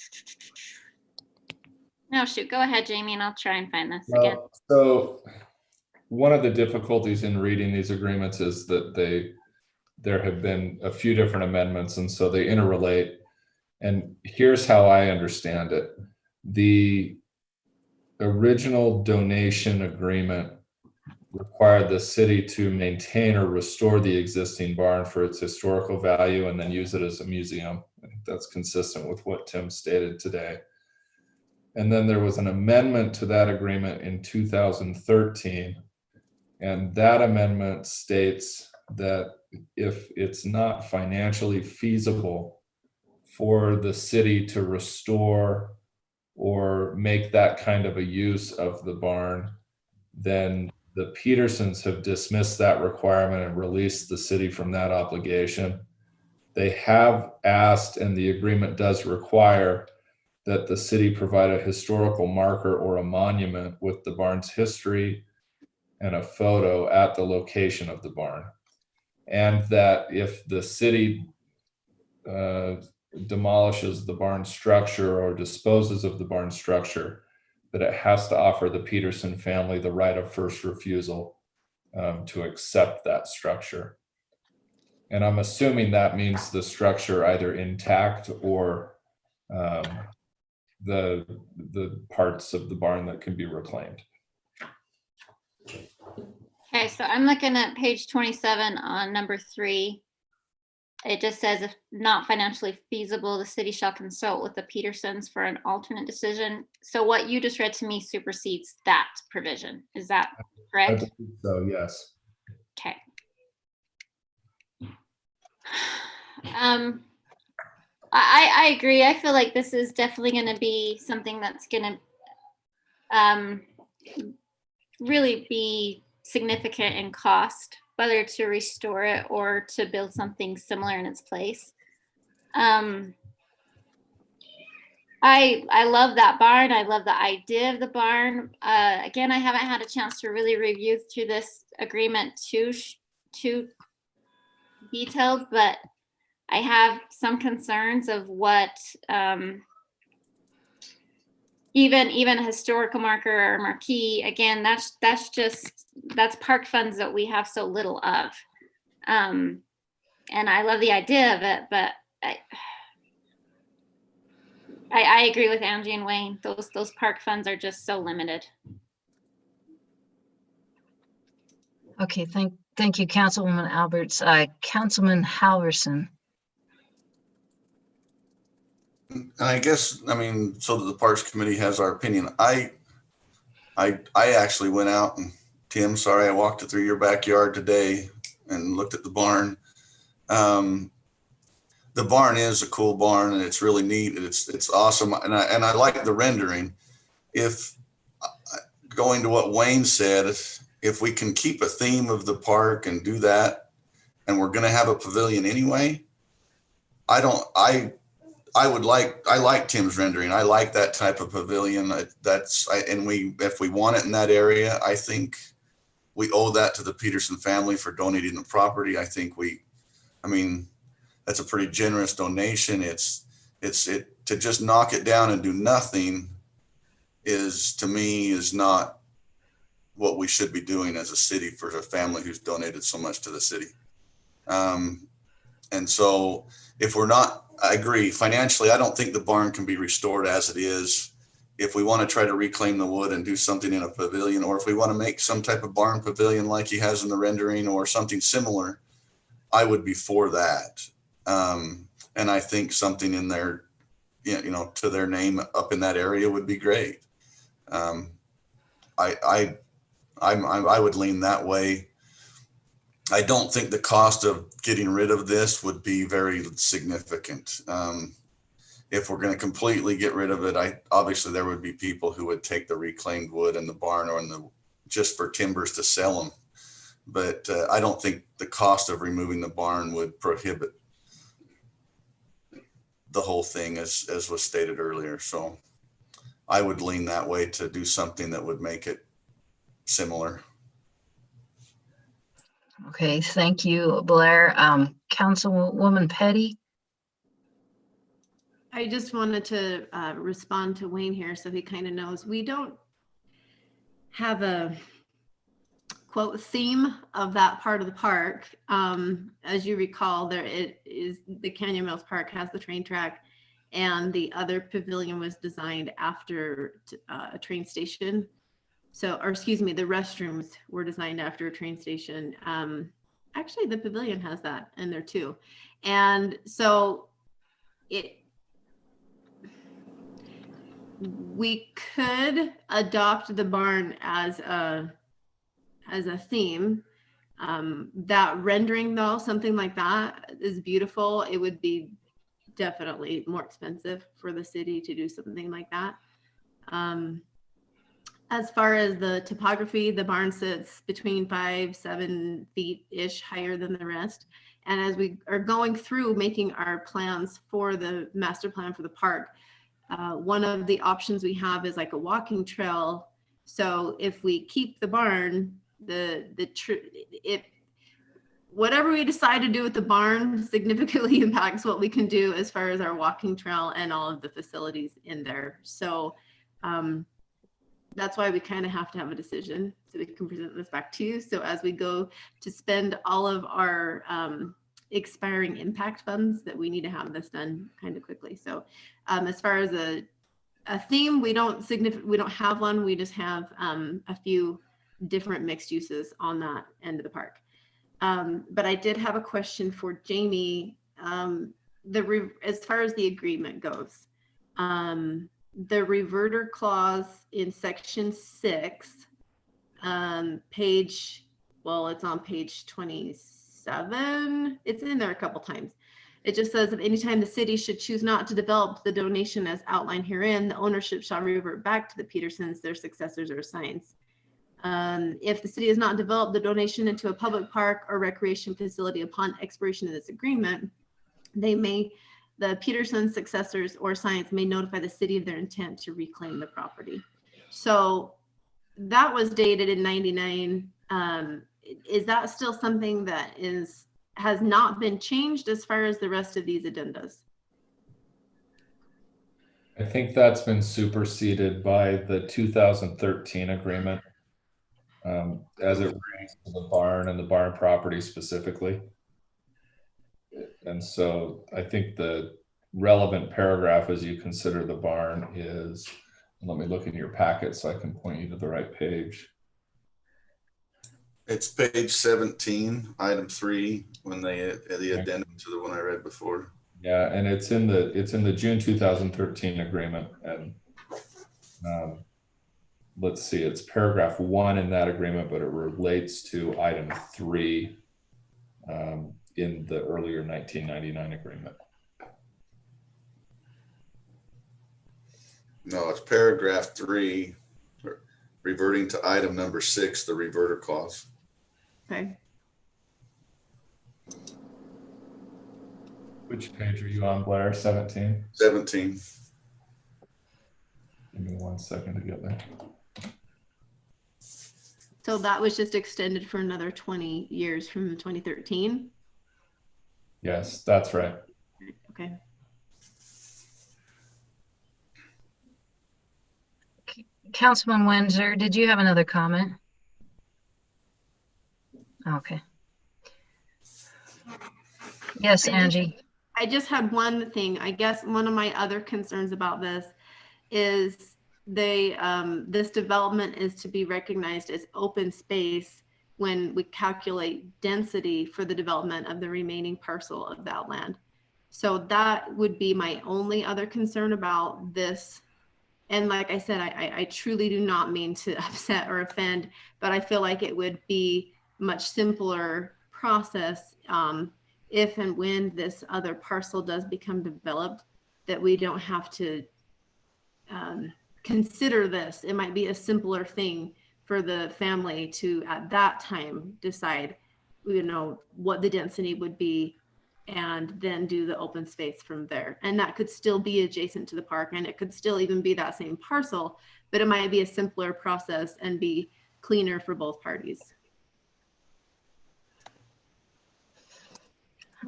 Speaker 8: No, shoot, go ahead, Jamie, and I'll try and find this again.
Speaker 13: So one of the difficulties in reading these agreements is that there have been a few different amendments, and so they interrelate. And here's how I understand it. The original donation agreement required the city to maintain or restore the existing barn for its historical value and then use it as a museum. I think that's consistent with what Tim stated today. And then there was an amendment to that agreement in 2013. And that amendment states that if it's not financially feasible for the city to restore or make that kind of a use of the barn, then the Petersons have dismissed that requirement and released the city from that obligation. They have asked, and the agreement does require, that the city provide a historical marker or a monument with the barn's history and a photo at the location of the barn. And that if the city demolishes the barn structure or disposes of the barn structure, that it has to offer the Peterson family the right of first refusal to accept that structure. And I'm assuming that means the structure either intact or the parts of the barn that can be reclaimed.
Speaker 8: Okay, so I'm looking at page 27 on number 3. It just says, if not financially feasible, the city shall consult with the Petersons for an alternate decision. So what you just read to me supersedes that provision. Is that correct?
Speaker 13: I believe so, yes.
Speaker 8: Okay. I agree. I feel like this is definitely going to be something that's going to really be significant in cost, whether to restore it or to build something similar in its place. I love that barn. I love the idea of the barn. Again, I haven't had a chance to really review through this agreement too detailed, but I have some concerns of what even a historical marker or marquee, again, that's park funds that we have so little of. And I love the idea of it, but I agree with Angie and Wayne. Those park funds are just so limited.
Speaker 6: Okay, thank you, Councilwoman Alberts. Councilman Halverson.
Speaker 7: And I guess, I mean, so that the Parks Committee has our opinion. I actually went out and, Tim, sorry, I walked through your backyard today and looked at the barn. The barn is a cool barn and it's really neat. It's awesome. And I like the rendering. If going to what Wayne said, if we can keep a theme of the park and do that, and we're going to have a pavilion anyway, I like Tim's rendering. I like that type of pavilion. If we want it in that area, I think we owe that to the Peterson family for donating the property. I think that's a pretty generous donation. To just knock it down and do nothing to me is not what we should be doing as a city for a family who's donated so much to the city. And so if we're not, I agree, financially, I don't think the barn can be restored as it is. If we want to try to reclaim the wood and do something in a pavilion, or if we want to make some type of barn pavilion like he has in the rendering or something similar, I would be for that. And I think something in there, to their name up in that area would be great. I would lean that way. I don't think the cost of getting rid of this would be very significant. If we're going to completely get rid of it, obviously there would be people who would take the reclaimed wood in the barn or just for timbers to sell them. But I don't think the cost of removing the barn would prohibit the whole thing as was stated earlier. So I would lean that way to do something that would make it similar.
Speaker 6: Okay, thank you, Blair. Councilwoman Petty?
Speaker 5: I just wanted to respond to Wayne here so he kind of knows. We don't have a quote theme of that part of the park. As you recall, the Canyon Mills Park has the train track, and the other pavilion was designed after a train station. So, or excuse me, the restrooms were designed after a train station. Actually, the pavilion has that in there too. And so we could adopt the barn as a theme. That rendering though, something like that is beautiful. It would be definitely more expensive for the city to do something like that. As far as the topography, the barn sits between 5-7 feet-ish higher than the rest. And as we are going through making our plans for the master plan for the park, one of the options we have is like a walking trail. So if we keep the barn, whatever we decide to do with the barn significantly impacts what we can do as far as our walking trail and all of the facilities in there. So that's why we kind of have to have a decision so we can present this back to you. So as we go to spend all of our expiring impact funds, that we need to have this done kind of quickly. So as far as a theme, we don't have one. We just have a few different mixed uses on that end of the park. But I did have a question for Jamie. As far as the agreement goes, the reverter clause in section 6, it's on page 27. It's in there a couple times. It just says, if anytime the city should choose not to develop the donation as outlined herein, the ownership shall revert back to the Petersons, their successors or assigns. If the city has not developed the donation into a public park or recreation facility upon expiration of this agreement, the Peterson successors or assigns may notify the city of their intent to reclaim the property. So that was dated in 99. Is that still something that has not been changed as far as the rest of these addendas?
Speaker 13: I think that's been superseded by the 2013 agreement as it relates to the barn and the barn property specifically. And so I think the relevant paragraph as you consider the barn is, let me look in your packet so I can point you to the right page.
Speaker 7: It's page 17, item 3, when the addendum to the one I read before.
Speaker 13: Yeah, and it's in the June 2013 agreement, and let's see, it's paragraph 1 in that agreement, but it relates to item 3 in the earlier 1999 agreement.
Speaker 7: No, it's paragraph 3, reverting to item number 6, the reverter clause.
Speaker 5: Okay.
Speaker 13: Which page are you on, Blair? 17?
Speaker 7: 17.
Speaker 13: Give me 1 second to get there.
Speaker 5: So that was just extended for another 20 years from 2013?
Speaker 13: Yes, that's right.
Speaker 5: Okay.
Speaker 6: Councilman Windsor, did you have another comment? Okay. Yes, Angie.
Speaker 5: I just had one thing. I guess one of my other concerns about this is this development is to be recognized as open space when we calculate density for the development of the remaining parcel of that land. So that would be my only other concern about this. And like I said, I truly do not mean to upset or offend, but I feel like it would be much simpler process if and when this other parcel does become developed, that we don't have to consider this. It might be a simpler thing for the family to, at that time, decide, what the density would be, and then do the open space from there. And that could still be adjacent to the park, and it could still even be that same parcel, but it might be a simpler process and be cleaner for both parties.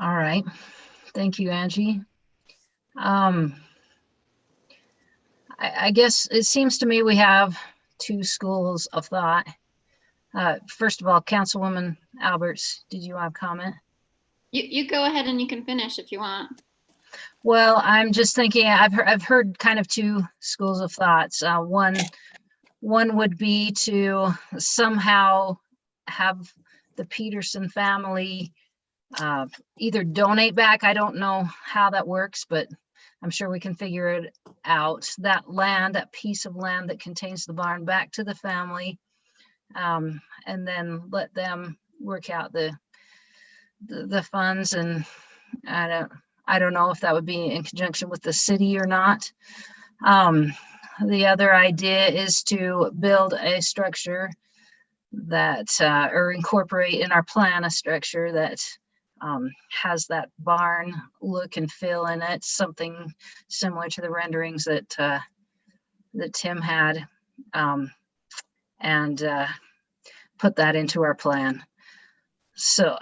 Speaker 6: All right. Thank you, Angie. I guess it seems to me we have two schools of thought. First of all, Councilwoman Alberts, did you have a comment?
Speaker 8: You go ahead and you can finish if you want.
Speaker 6: Well, I'm just thinking, I've heard kind of two schools of thoughts. One would be to somehow have the Peterson family either donate back. I don't know how that works, but I'm sure we can figure it out. That land, that piece of land that contains the barn, back to the family, and then let them work out the funds. And I don't know if that would be in conjunction with the city or not. The other idea is to build a structure that, or incorporate in our plan a structure that has that barn look and feel in it, something similar to the renderings that Tim had, and put that into our plan. So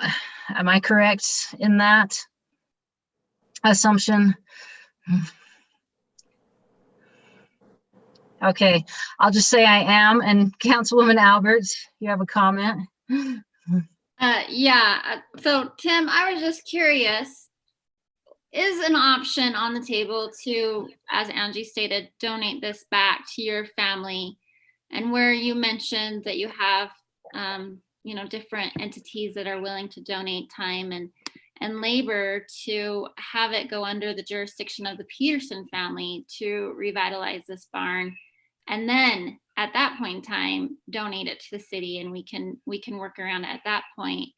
Speaker 6: am I correct in that assumption? Okay, I'll just say I am. And Councilwoman Alberts, you have a comment?
Speaker 8: Yeah, so Tim, I was just curious, is an option on the table to, as Angie stated, donate this back to your family? And where you mentioned that you have, different entities that are willing to donate time and labor to have it go under the jurisdiction of the Peterson family to revitalize this barn. And then at that point in time, donate it to the city, and we can work around it at that point.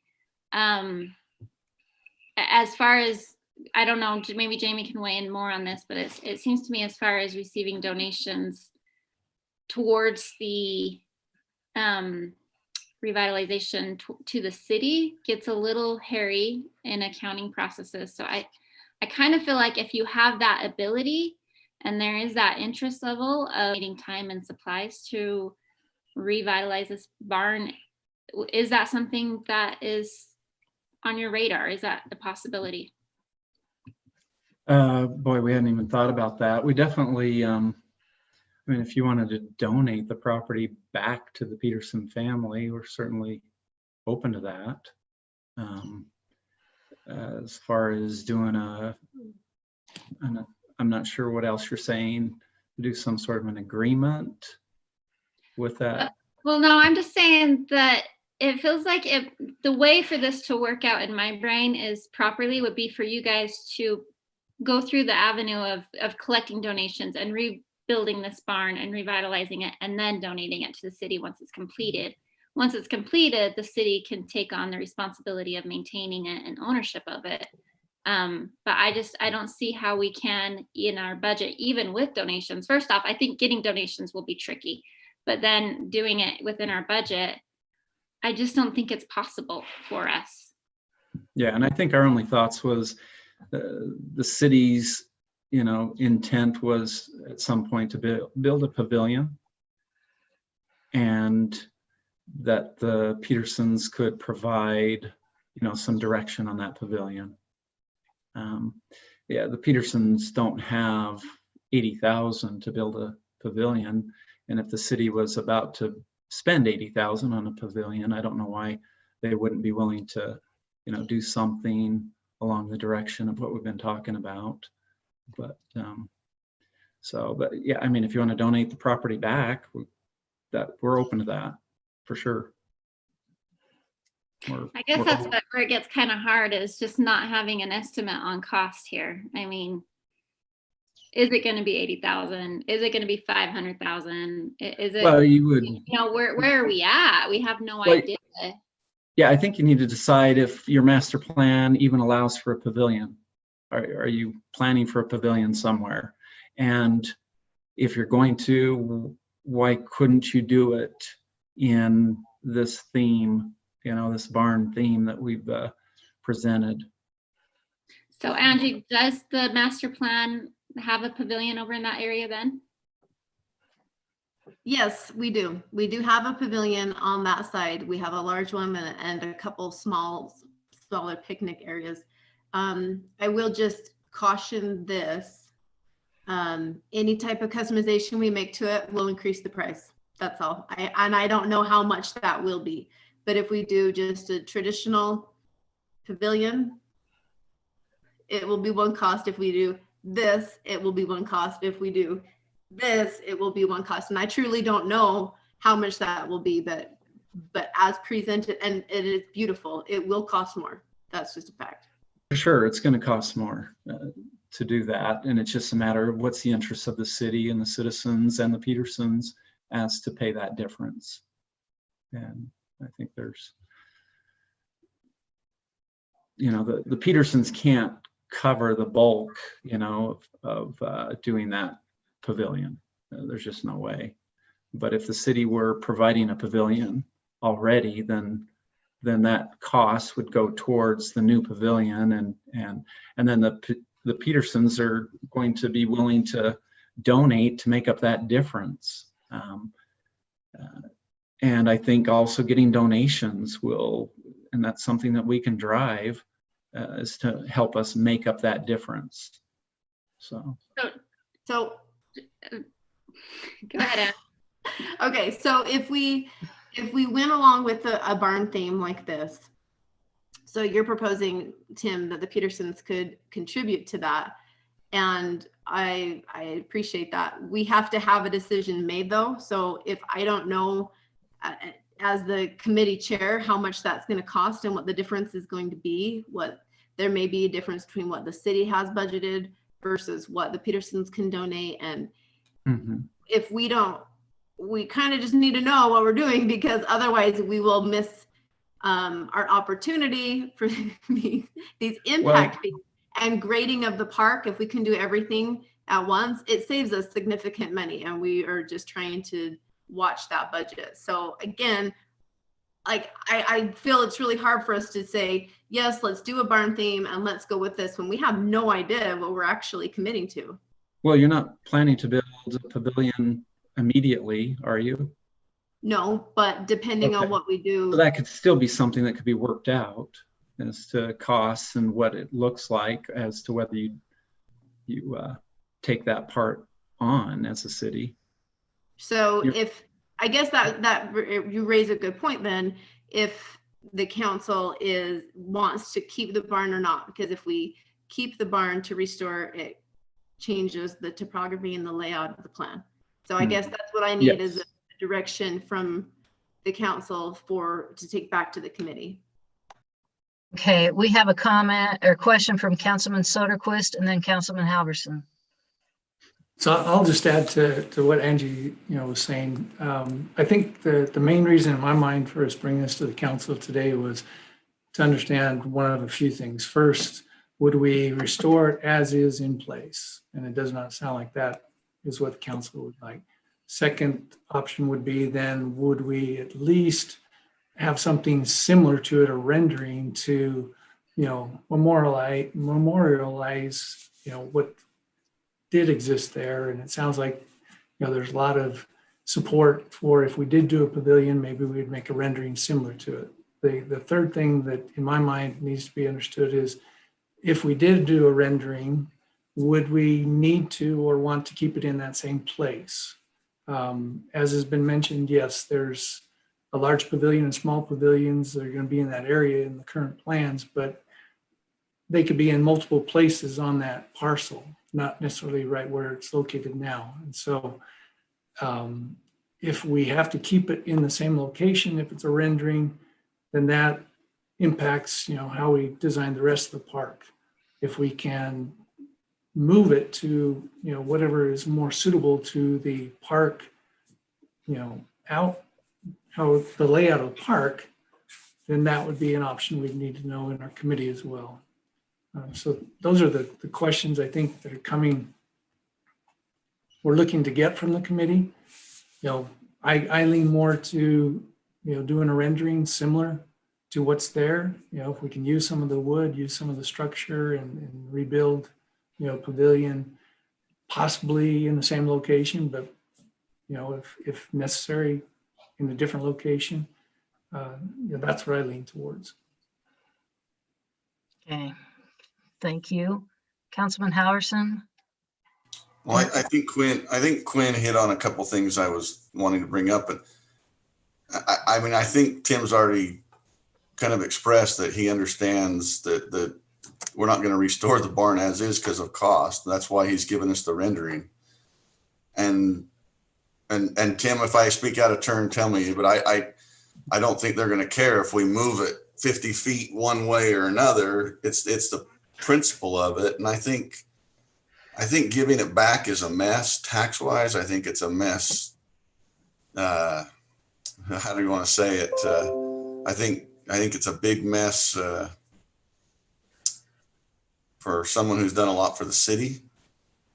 Speaker 8: As far as, I don't know, maybe Jamie can weigh in more on this, but it seems to me as far as receiving donations towards the revitalization to the city gets a little hairy in accounting processes. So I kind of feel like if you have that ability and there is that interest level of needing time and supplies to revitalize this barn, is that something that is on your radar? Is that a possibility?
Speaker 15: Boy, we hadn't even thought about that. We definitely, if you wanted to donate the property back to the Peterson family, we're certainly open to that. As far as doing I'm not sure what else you're saying, do some sort of an agreement with that.
Speaker 8: Well, no, I'm just saying that it feels like the way for this to work out in my brain is properly would be for you guys to go through the avenue of collecting donations and rebuilding this barn and revitalizing it, and then donating it to the city once it's completed. Once it's completed, the city can take on the responsibility of maintaining it and ownership of it. But I don't see how we can, in our budget, even with donations. First off, I think getting donations will be tricky, but then doing it within our budget, I just don't think it's possible for us.
Speaker 15: Yeah, and I think our only thoughts was the city's, intent was at some point to build a pavilion, and that the Petersons could provide, some direction on that pavilion. The Petersons don't have 80,000 to build a pavilion, and if the city was about to spend 80,000 on a pavilion, I don't know why they wouldn't be willing to, do something along the direction of what we've been talking about. But yeah, if you want to donate the property back, we're open to that for sure.
Speaker 8: I guess that's where it gets kind of hard, is just not having an estimate on cost here. Is it going to be 80,000? Is it going to be 500,000? Is it? Well, you would. Where are we at? We have no idea.
Speaker 15: Yeah, I think you need to decide if your master plan even allows for a pavilion. Are you planning for a pavilion somewhere? And if you're going to, why couldn't you do it
Speaker 12: in this theme, this barn theme that we've presented.
Speaker 8: So Angie, does the master plan have a pavilion over in that area then?
Speaker 5: Yes, we do. We do have a pavilion on that side. We have a large one and a couple smaller picnic areas. I will just caution this. Any type of customization we make to it will increase the price. That's all. I don't know how much that will be, but if we do just a traditional pavilion, it will be one cost. If we do this, it will be one cost. If we do this, it will be one cost. And I truly don't know how much that will be, but as presented, and it is beautiful, it will cost more. That's just a fact.
Speaker 12: For sure, it's going to cost more to do that. And it's just a matter of what's the interest of the city and the citizens and the Petersons as to pay that difference. And I think there's, the Petersons can't cover the bulk, of doing that pavilion. There's just no way. But if the city were providing a pavilion already, then that cost would go towards the new pavilion, and then the Petersons are going to be willing to donate to make up that difference. And I think also getting donations will, and that's something that we can drive, is to help us make up that difference. So
Speaker 5: go ahead, Ann. Okay, so if we went along with a barn theme like this, so you're proposing, Tim, that the Petersons could contribute to that, and I appreciate that. We have to have a decision made though. So if I don't know as the committee chair how much that's going to cost and what the difference is going to be, there may be a difference between what the city has budgeted versus what the Petersons can donate. And if we don't, we kind of just need to know what we're doing, because otherwise we will miss our opportunity for these impact fees and grading of the park. If we can do everything at once, it saves us significant money, and we are just trying to watch that budget. So again, like I feel it's really hard for us to say, yes, let's do a barn theme and let's go with this when we have no idea what we're actually committing to.
Speaker 12: Well, you're not planning to build a pavilion immediately, are you?
Speaker 5: No, but depending on what we do.
Speaker 12: So that could still be something that could be worked out as to costs and what it looks like, as to whether you take that part on as a city.
Speaker 5: So I guess that you raise a good point then, if the council wants to keep the barn or not, because if we keep the barn to restore, it changes the topography and the layout of the plan. So I guess that's what I need, is a direction from the council to take back to the committee.
Speaker 6: Okay, we have a comment or question from Councilman Soderquist and then Councilman Halverson.
Speaker 11: So I'll just add to what Angie was saying. I think the main reason in my mind for us bringing this to the council today was to understand one of a few things. First, would we restore it as is in place? And it does not sound like that is what the council would like. Second option would be, then would we at least have something similar to it, a rendering to, memorialize, what did exist there. And it sounds like, there's a lot of support for, if we did do a pavilion, maybe we'd make a rendering similar to it. The third thing that in my mind needs to be understood is, if we did do a rendering, would we need to or want to keep it in that same place? As has been mentioned, yes, there's a large pavilion and small pavilions that are going to be in that area in the current plans, but they could be in multiple places on that parcel, not necessarily right where it's located now. And so if we have to keep it in the same location, if it's a rendering, then that impacts, how we design the rest of the park. If we can move it to, whatever is more suitable to the park, how the layout of the park, then that would be an option we'd need to know in our committee as well. So those are the questions I think that are coming, we're looking to get from the committee. I lean more to, doing a rendering similar to what's there. If we can use some of the wood, use some of the structure and rebuild, pavilion, possibly in the same location, but, if necessary, in a different location, that's what I lean towards.
Speaker 6: Okay, thank you. Councilman Howerson?
Speaker 7: Well, I think Quinn hit on a couple things I was wanting to bring up, but I mean, I think Tim's already kind of expressed that he understands that we're not going to restore the barn as is because of cost. That's why he's given us the rendering. And Tim, if I speak out of turn, tell me, but I don't think they're going to care if we move it 50 feet one way or another. It's the principle of it. And I think giving it back is a mess tax wise. I think it's a mess. How do you want to say it? I think it's a big mess for someone who's done a lot for the city.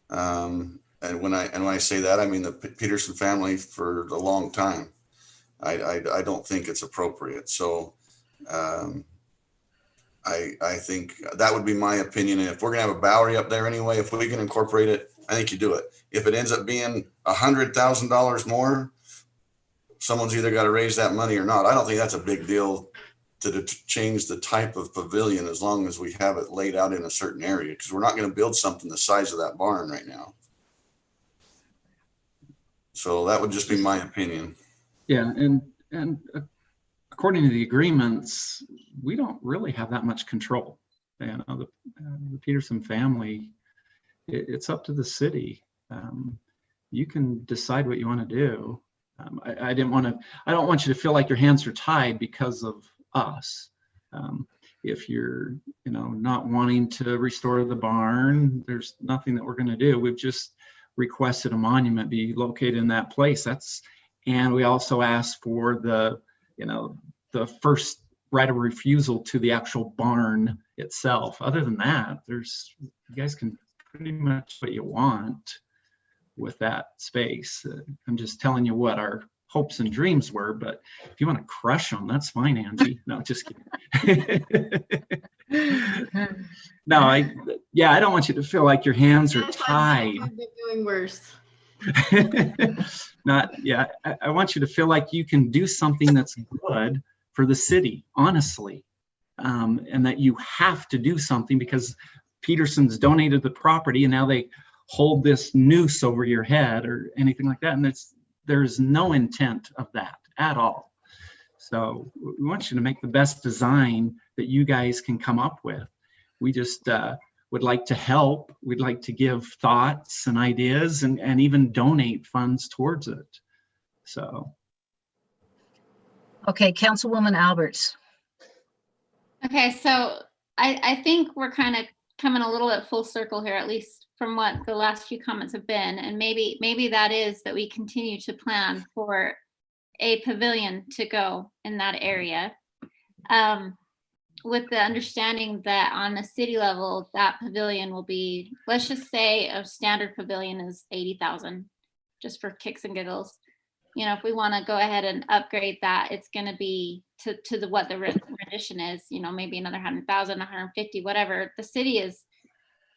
Speaker 7: And when I say that, I mean the Peterson family for a long time. I don't think it's appropriate. So I think that would be my opinion. And if we're gonna have a Bowery up there anyway, if we can incorporate it, I think you do it. If it ends up being $100,000 more, someone's either got to raise that money or not. I don't think that's a big deal to change the type of pavilion as long as we have it laid out in a certain area, because we're not going to build something the size of that barn right now. So that would just be my opinion.
Speaker 12: Yeah, and according to the agreements, we don't really have that much control. The Peterson family, it's up to the city. You can decide what you want to do. I don't want you to feel like your hands are tied because of us. If you're, not wanting to restore the barn, there's nothing that we're going to do. We've just requested a monument be located in that place. And we also asked for the first right of refusal to the actual barn itself. Other than that, you guys can pretty much what you want with that space. I'm just telling you what our hopes and dreams were, but if you want to crush them, that's fine, Angie. No, just kidding. No, I don't want you to feel like your hands are tied.
Speaker 5: They're doing worse.
Speaker 12: I want you to feel like you can do something that's good for the city, honestly, and that you have to do something because Peterson's donated the property and now they hold this noose over your head or anything like that. And there's no intent of that at all. So we want you to make the best design that you guys can come up with. We just would like to help. We'd like to give thoughts and ideas and even donate funds towards it. So.
Speaker 6: Okay, Councilwoman Alberts.
Speaker 8: Okay, so I think we're kind of coming a little bit full circle here, at least from what the last few comments have been. And maybe that is that we continue to plan for a pavilion to go in that area. With the understanding that on the city level, that pavilion will be, let's just say a standard pavilion is 80,000, just for kicks and giggles. If we want to go ahead and upgrade that, it's going to be to what the rendition is, maybe another 100,000, 150, whatever. The city is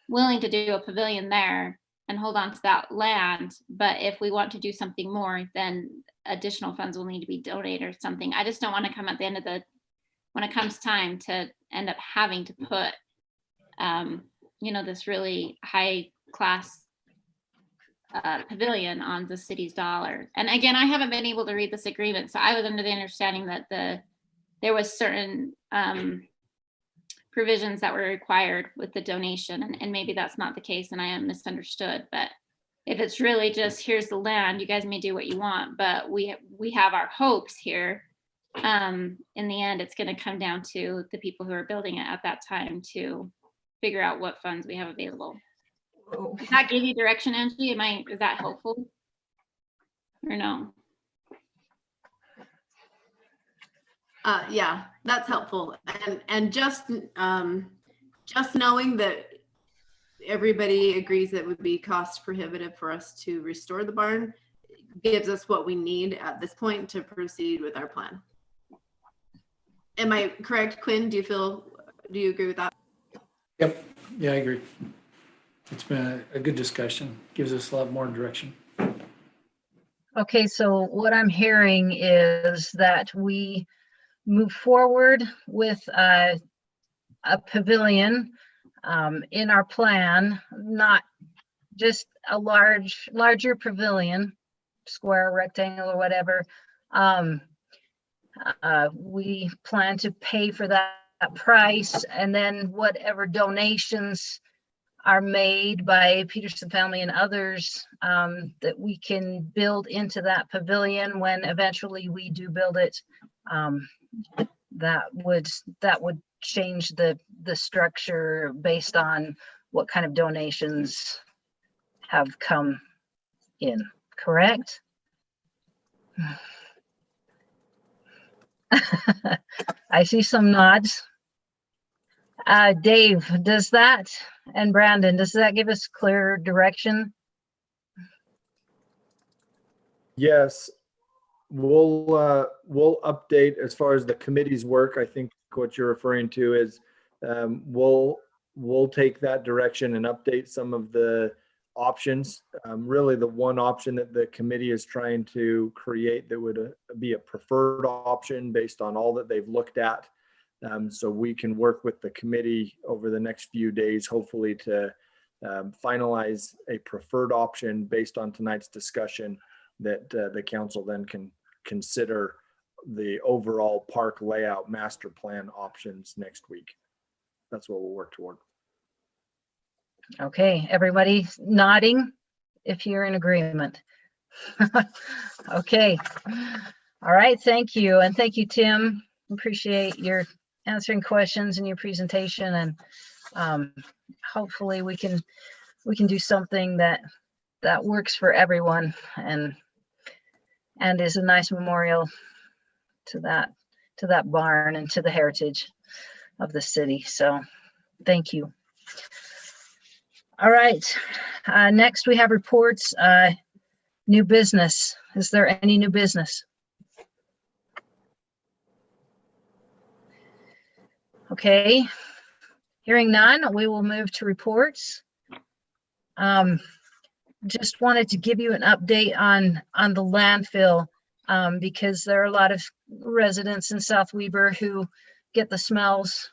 Speaker 8: willing to do a pavilion there and hold on to that land. But if we want to do something more, then additional funds will need to be donated or something. I just don't want to come at the end of when it comes time to end up having to put, this really high class pavilion on the city's dollar. And again, I haven't been able to read this agreement, so I was under the understanding that there was certain provisions that were required with the donation, and maybe that's not the case and I am misunderstood. But if it's really just here's the land, you guys may do what you want, but we have our hopes here. In the end, it's going to come down to the people who are building it at that time to figure out what funds we have available. Does that give you direction, Angie? Is that helpful or no?
Speaker 5: Yeah, that's helpful. And just knowing that everybody agrees that it would be cost prohibitive for us to restore the barn gives us what we need at this point to proceed with our plan. Am I correct, Quinn? Do you agree with that?
Speaker 11: Yep, yeah, I agree. It's been a good discussion, gives us a lot more direction.
Speaker 6: Okay, so what I'm hearing is that we move forward with a pavilion in our plan, not just a larger pavilion, square, rectangle, or whatever. We plan to pay for that price, and then whatever donations are made by Peterson family and others, that we can build into that pavilion when eventually we do build it. That would change the structure based on what kind of donations have come in, correct? I see some nods. Dave, does that, and Brandon, does that give us clear direction?
Speaker 9: Yes, we'll update as far as the committee's work. I think what you're referring to is we'll take that direction and update some of the options. Really, the one option that the committee is trying to create that would be a preferred option based on all that they've looked at. So we can work with the committee over the next few days, hopefully to finalize a preferred option based on tonight's discussion that the council then can consider the overall park layout master plan options next week. That's what we'll work toward.
Speaker 6: Okay, everybody nodding if you're in agreement. Okay. All right, thank you. And thank you, Tim. Appreciate your answering questions and your presentation, and hopefully we can do something that works for everyone and is a nice memorial to that barn and to the heritage of the city. So thank you. All right, next we have reports. New business. Is there any new business? Okay, hearing none, we will move to reports. Just wanted to give you an update on the landfill, because there are a lot of residents in South Weber who get the smells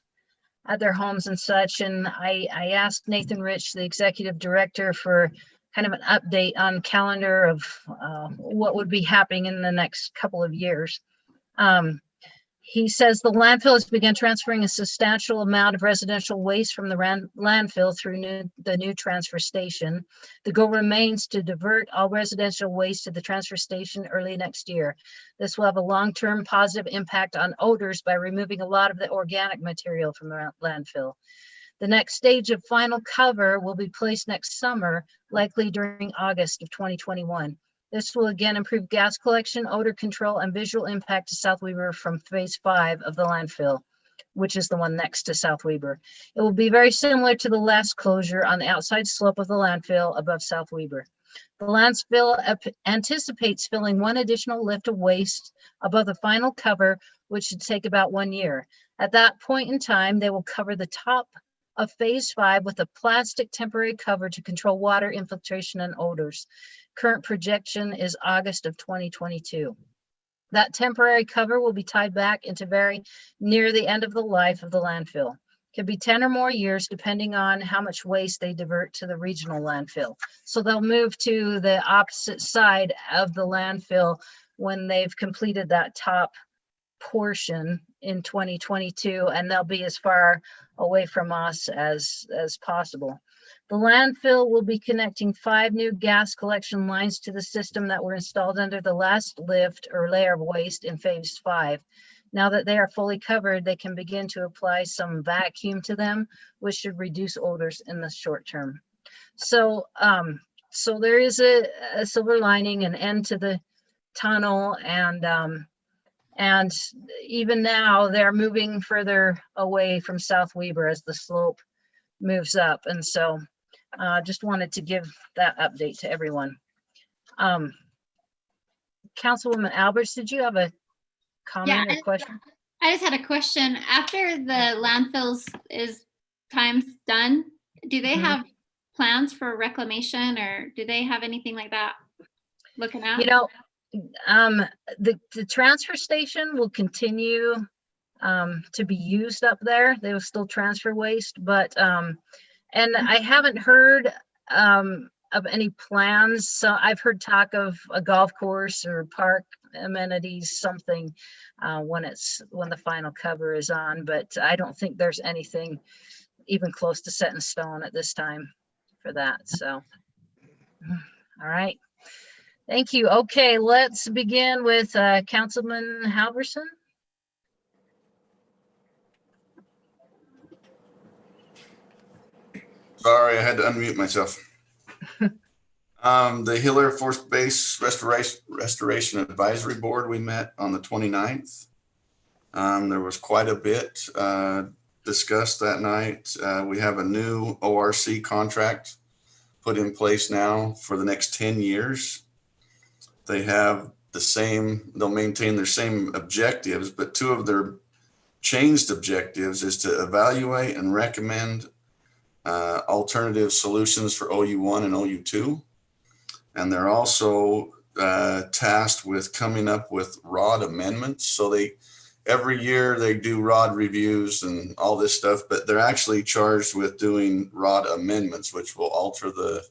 Speaker 6: at their homes and such. And I asked Nathan Rich, the executive director, for kind of an update on calendar of what would be happening in the next couple of years. He says the landfill has begun transferring a substantial amount of residential waste from the landfill through the new transfer station. The goal remains to divert all residential waste to the transfer station early next year. This will have a long-term positive impact on odors by removing a lot of the organic material from the landfill. The next stage of final cover will be placed next summer, likely during August of 2021. This will again improve gas collection, odor control, and visual impact to South Weber from phase 5 of the landfill, which is the one next to South Weber. It will be very similar to the last closure on the outside slope of the landfill above South Weber. The landfill anticipates filling one additional lift of waste above the final cover, which should take about 1 year. At that point in time, they will cover the top of phase 5 with a plastic temporary cover to control water infiltration and odors. Current projection is August of 2022. That temporary cover will be tied back into very near the end of the life of the landfill. Could be 10 or more years depending on how much waste they divert to the regional landfill. So they'll move to the opposite side of the landfill when they've completed that top portion in 2022, and they'll be as far away from us as possible. The landfill will be connecting 5 new gas collection lines to the system that were installed under the last lift or layer of waste in phase 5. Now that they are fully covered, they can begin to apply some vacuum to them, which should reduce odors in the short term. So there is a silver lining, an end to the tunnel, and even now they're moving further away from South Weber as the slope moves up. And so just wanted to give that update to everyone. Councilwoman Alberts, did you have a comment
Speaker 8: Yeah,
Speaker 6: or question?
Speaker 8: I just had a question. After the landfills is time's done, do they
Speaker 6: Mhm.
Speaker 8: have plans for reclamation, or do they have anything like that looking at?
Speaker 6: You know, the transfer station will continue to be used up there. They will still transfer waste, but and I haven't heard of any plans. So I've heard talk of a golf course or park amenities, something when the final cover is on, but I don't think there's anything even close to set in stone at this time for that. So, all right. Thank you. Okay, let's begin with Councilman Halverson.
Speaker 7: Sorry, I had to unmute myself. The Hill Air Force Base Restoration Advisory Board, we met on the 29th. There was quite a bit discussed that night. We have a new ORC contract put in place now for the next 10 years. They have they'll maintain their same objectives, but two of their changed objectives is to evaluate and recommend alternative solutions for OU1 and OU2. And they're also tasked with coming up with ROD amendments. So every year they do ROD reviews and all this stuff, but they're actually charged with doing ROD amendments, which will alter the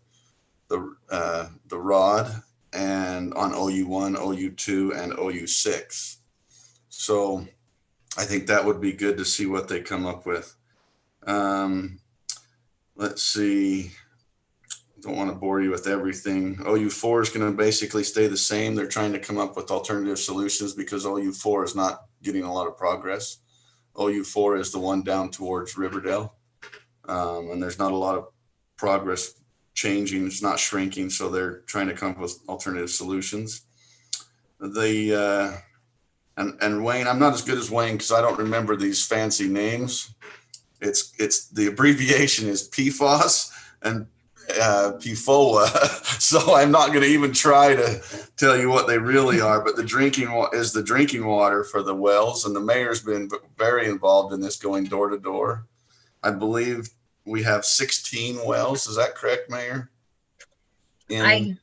Speaker 7: ROD and on OU1, OU2, and OU6. So I think that would be good to see what they come up with. Let's see. Don't want to bore you with everything. OU4 is going to basically stay the same. They're trying to come up with alternative solutions because OU4 is not getting a lot of progress. OU4 is the one down towards Riverdale. And there's not a lot of progress changing. It's not shrinking. So they're trying to come up with alternative solutions. And Wayne, I'm not as good as Wayne because I don't remember these fancy names. It's the abbreviation is PFOS and PFOA. So I'm not going to even try to tell you what they really are, but the drinking water for the wells, and the mayor's been very involved in this, going door to door. I believe we have 16 wells. Is that correct, Mayor?
Speaker 6: I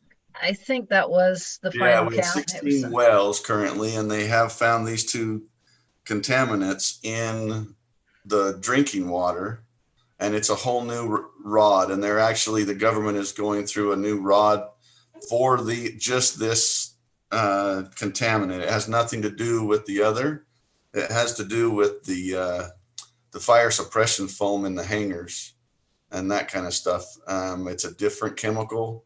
Speaker 6: think that was the final count.
Speaker 7: We have 16 wells currently, and they have found these two contaminants in the drinking water, and it's a whole new ROD. And the government is going through a new ROD for just this contaminant. It has nothing to do with the other. It has to do with the fire suppression foam in the hangars and that kind of stuff. It's a different chemical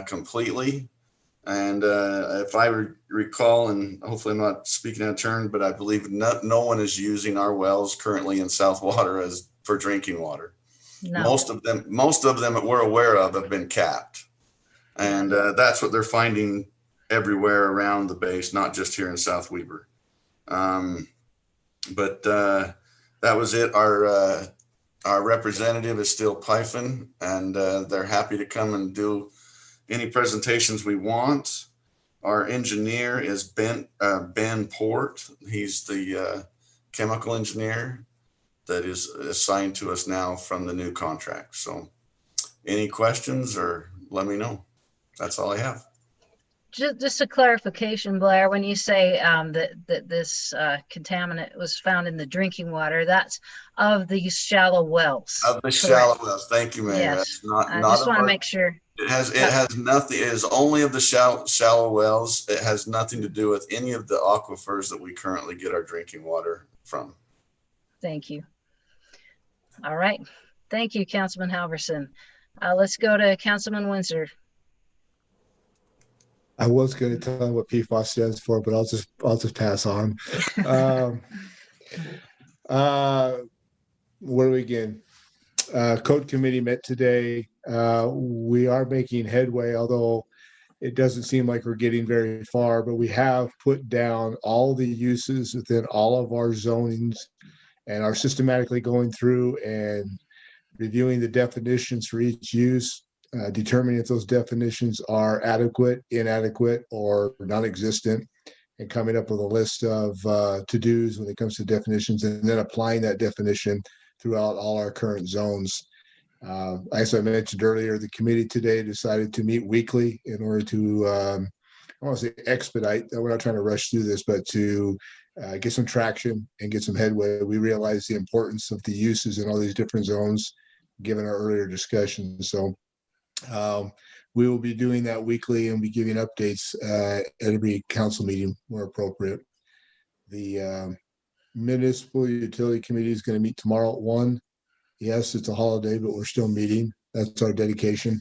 Speaker 7: completely. And if I recall, and hopefully I'm not speaking out of turn, but I believe no one is using our wells currently in Southwater for drinking water. No. Most of them that we're aware of have been capped. And that's what they're finding everywhere around the base, not just here in South Weber. But that was it. Our representative is still Python, and they're happy to come and do any presentations we want. Our engineer is Ben Port. He's the chemical engineer that is assigned to us now from the new contract. So any questions, or let me know. That's all I have.
Speaker 6: Just a clarification, Blair, when you say that this contaminant was found in the drinking water, that's of these shallow wells.
Speaker 7: Of the shallow wells. Thank you, Mayor.
Speaker 6: Yes. I just want to make sure.
Speaker 7: It has nothing. It is only of the shallow wells. It has nothing to do with any of the aquifers that we currently get our drinking water from.
Speaker 6: Thank you. All right. Thank you, Councilman Halverson. Let's go to Councilman Windsor.
Speaker 3: I was going to tell him what PFOS stands for, but I'll just pass on. Where do we begin? Code committee met today. We are making headway, although it doesn't seem like we're getting very far, but we have put down all the uses within all of our zonings and are systematically going through and reviewing the definitions for each use determining if those definitions are adequate, inadequate, or non-existent, and coming up with a list of to-dos when it comes to definitions, and then applying that definition throughout all our current zones. As I mentioned earlier, the committee today decided to meet weekly in order to, I want to say expedite, we're not trying to rush through this, but to get some traction and get some headway. We realize the importance of the uses in all these different zones, given our earlier discussion. So we will be doing that weekly and be giving updates at every council meeting where appropriate. The Municipal Utility Committee is going to meet tomorrow at 1. Yes, it's a holiday, but we're still meeting. That's our dedication.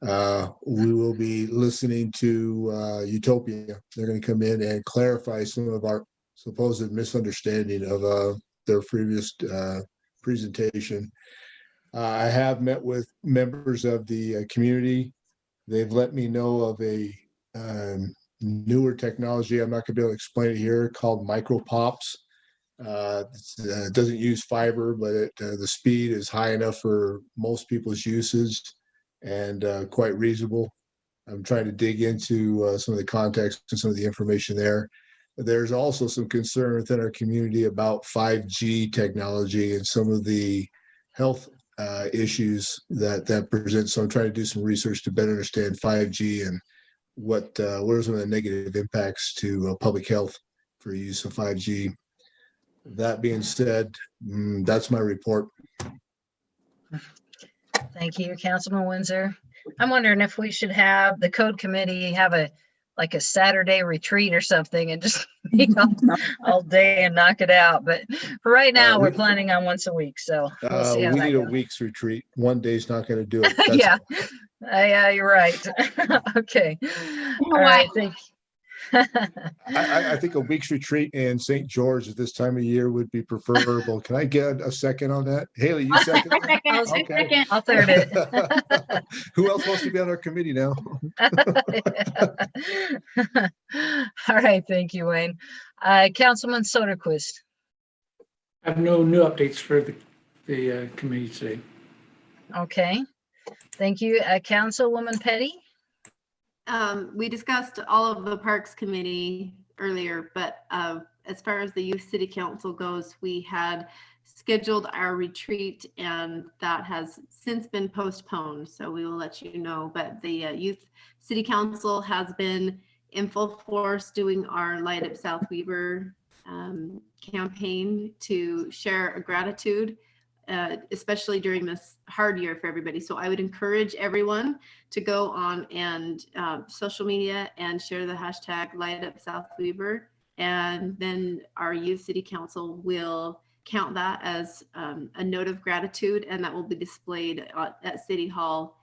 Speaker 3: We will be listening to Utopia. They're going to come in and clarify some of our supposed misunderstanding of their previous presentation. I have met with members of the community. They've let me know of a newer technology. I'm not going to be able to explain it here, called micro pops. It doesn't use fiber, but the speed is high enough for most people's uses and quite reasonable. I'm trying to dig into some of the context and some of the information there. There's also some concern within our community about 5G technology and some of the health issues that present. So I'm trying to do some research to better understand 5G and what are some of the negative impacts to public health for use of 5G. That being said, that's my report.
Speaker 6: Thank you, Councilman Windsor. I'm wondering if we should have the code committee have a Saturday retreat or something and just meet all day and knock it out. But for right now, we're planning on once a week. So we'll see how
Speaker 3: we
Speaker 6: that
Speaker 3: need
Speaker 6: goes.
Speaker 3: a week's retreat. One day's not going to do it.
Speaker 6: Yeah. Yeah, you're right. Okay. All right. Thank you.
Speaker 3: I think a week's retreat in St. George at this time of year would be preferable. Can I get a second on that? Haley, you second?
Speaker 8: Second.
Speaker 6: I'll third it.
Speaker 3: Who else wants to be on our committee now?
Speaker 6: All right. Thank you, Wayne. Councilman Soderquist.
Speaker 11: I have no new updates for the committee today.
Speaker 6: Okay. Thank you. Councilwoman Petty.
Speaker 5: We discussed all of the Parks Committee earlier, but as far as the Youth City Council goes, we had scheduled our retreat and that has since been postponed. So we will let you know, but the Youth City Council has been in full force doing our Light Up South Weaver campaign to share a gratitude, especially during this hard year for everybody. So I would encourage everyone to go on and social media and share the hashtag Light Up South Weaver. And then our Youth City Council will count that as a note of gratitude, and that will be displayed at City Hall,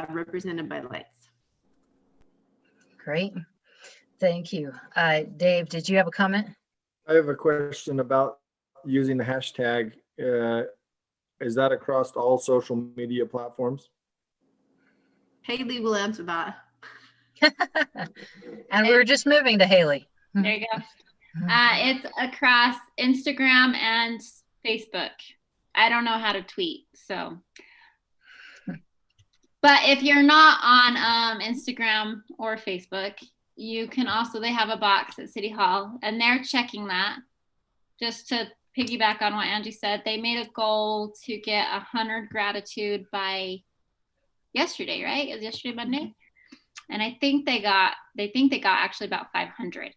Speaker 5: represented by lights.
Speaker 6: Great. Thank you. Dave, did you have a comment?
Speaker 9: I have a question about using the hashtag. Is that across all social media platforms?
Speaker 5: Haley will answer that.
Speaker 6: And we're just moving to Haley.
Speaker 8: There you go. It's across Instagram and Facebook. I don't know how to tweet, so. But if you're not on Instagram or Facebook, you can also, they have a box at City Hall and they're checking that. Just to piggyback on what Angie said, they made a goal to get 100 gratitude by yesterday, right? It was yesterday, Monday. And I think they got actually about 500.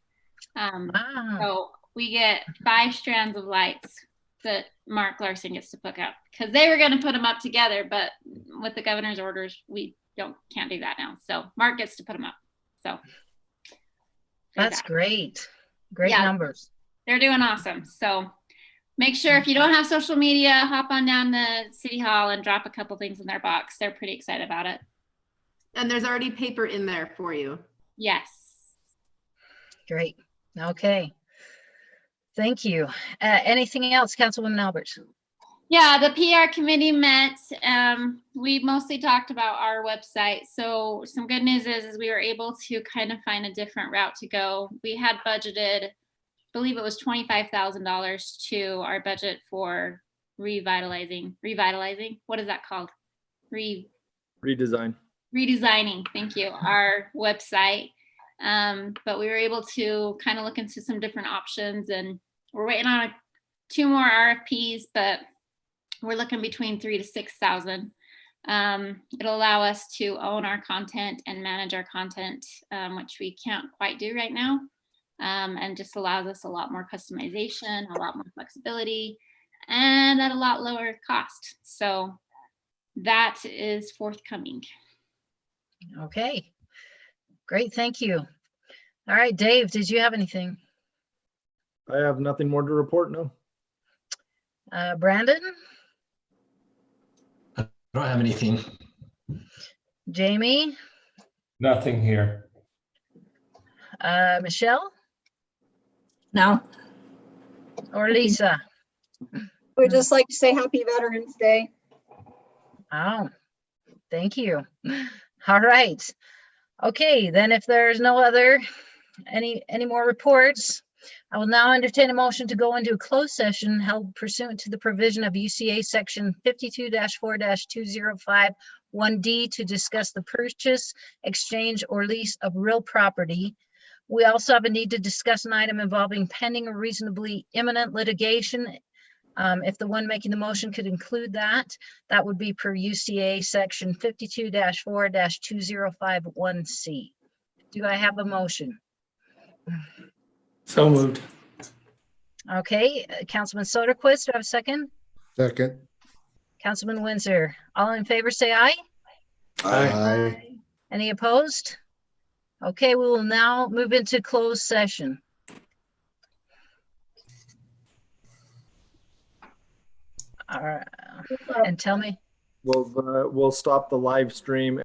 Speaker 8: So we get 5 strands of lights that Mark Larson gets to put up, because they were going to put them up together, but with the governor's orders, we can't do that now. So Mark gets to put them up. So
Speaker 6: that's great. Great numbers.
Speaker 8: They're doing awesome. So make sure if you don't have social media, hop on down to City Hall and drop a couple things in their box. They're pretty excited about it.
Speaker 5: And there's already paper in there for you.
Speaker 8: Yes.
Speaker 6: Great. Okay. Thank you. Anything else, Councilwoman Alberts?
Speaker 8: Yeah, the PR committee met. We mostly talked about our website. So some good news is we were able to kind of find a different route to go. We had budgeted, I believe it was $25,000 to our budget for revitalizing. What is that called?
Speaker 9: Redesign.
Speaker 8: redesigning, thank you, our website. But we were able to kind of look into some different options, and we're waiting on 2 more RFPs, but we're looking between 3,000 to 6,000. It'll allow us to own our content and manage our content, which we can't quite do right now. And just allows us a lot more customization, a lot more flexibility, and at a lot lower cost. So that is forthcoming.
Speaker 6: Okay, great, thank you. All right, Dave, did you have anything?
Speaker 9: I have nothing more to report, no.
Speaker 6: Brandon,
Speaker 14: I don't have anything.
Speaker 6: Jamie,
Speaker 13: Nothing here.
Speaker 6: Michelle,
Speaker 1: No,
Speaker 6: or Lisa?
Speaker 1: we'd just like to say Happy Veterans Day.
Speaker 6: Oh, thank you. All right. Okay, then if there's no other, any more reports, I will now entertain a motion to go into a closed session held pursuant to the provision of UCA section 52-4-2051D to discuss the purchase, exchange, or lease of real property. We also have a need to discuss an item involving pending or reasonably imminent litigation. If the one making the motion could include that, that would be per UCA section 52-4-2051C. Do I have a motion?
Speaker 11: So moved.
Speaker 6: Okay, Councilman Soderquist, do I have a second?
Speaker 3: Second.
Speaker 6: Councilman Windsor, all in favor, say aye.
Speaker 3: Aye.
Speaker 6: Any opposed? Okay, we will now move into closed session. All right, and tell me.
Speaker 9: We'll stop the live stream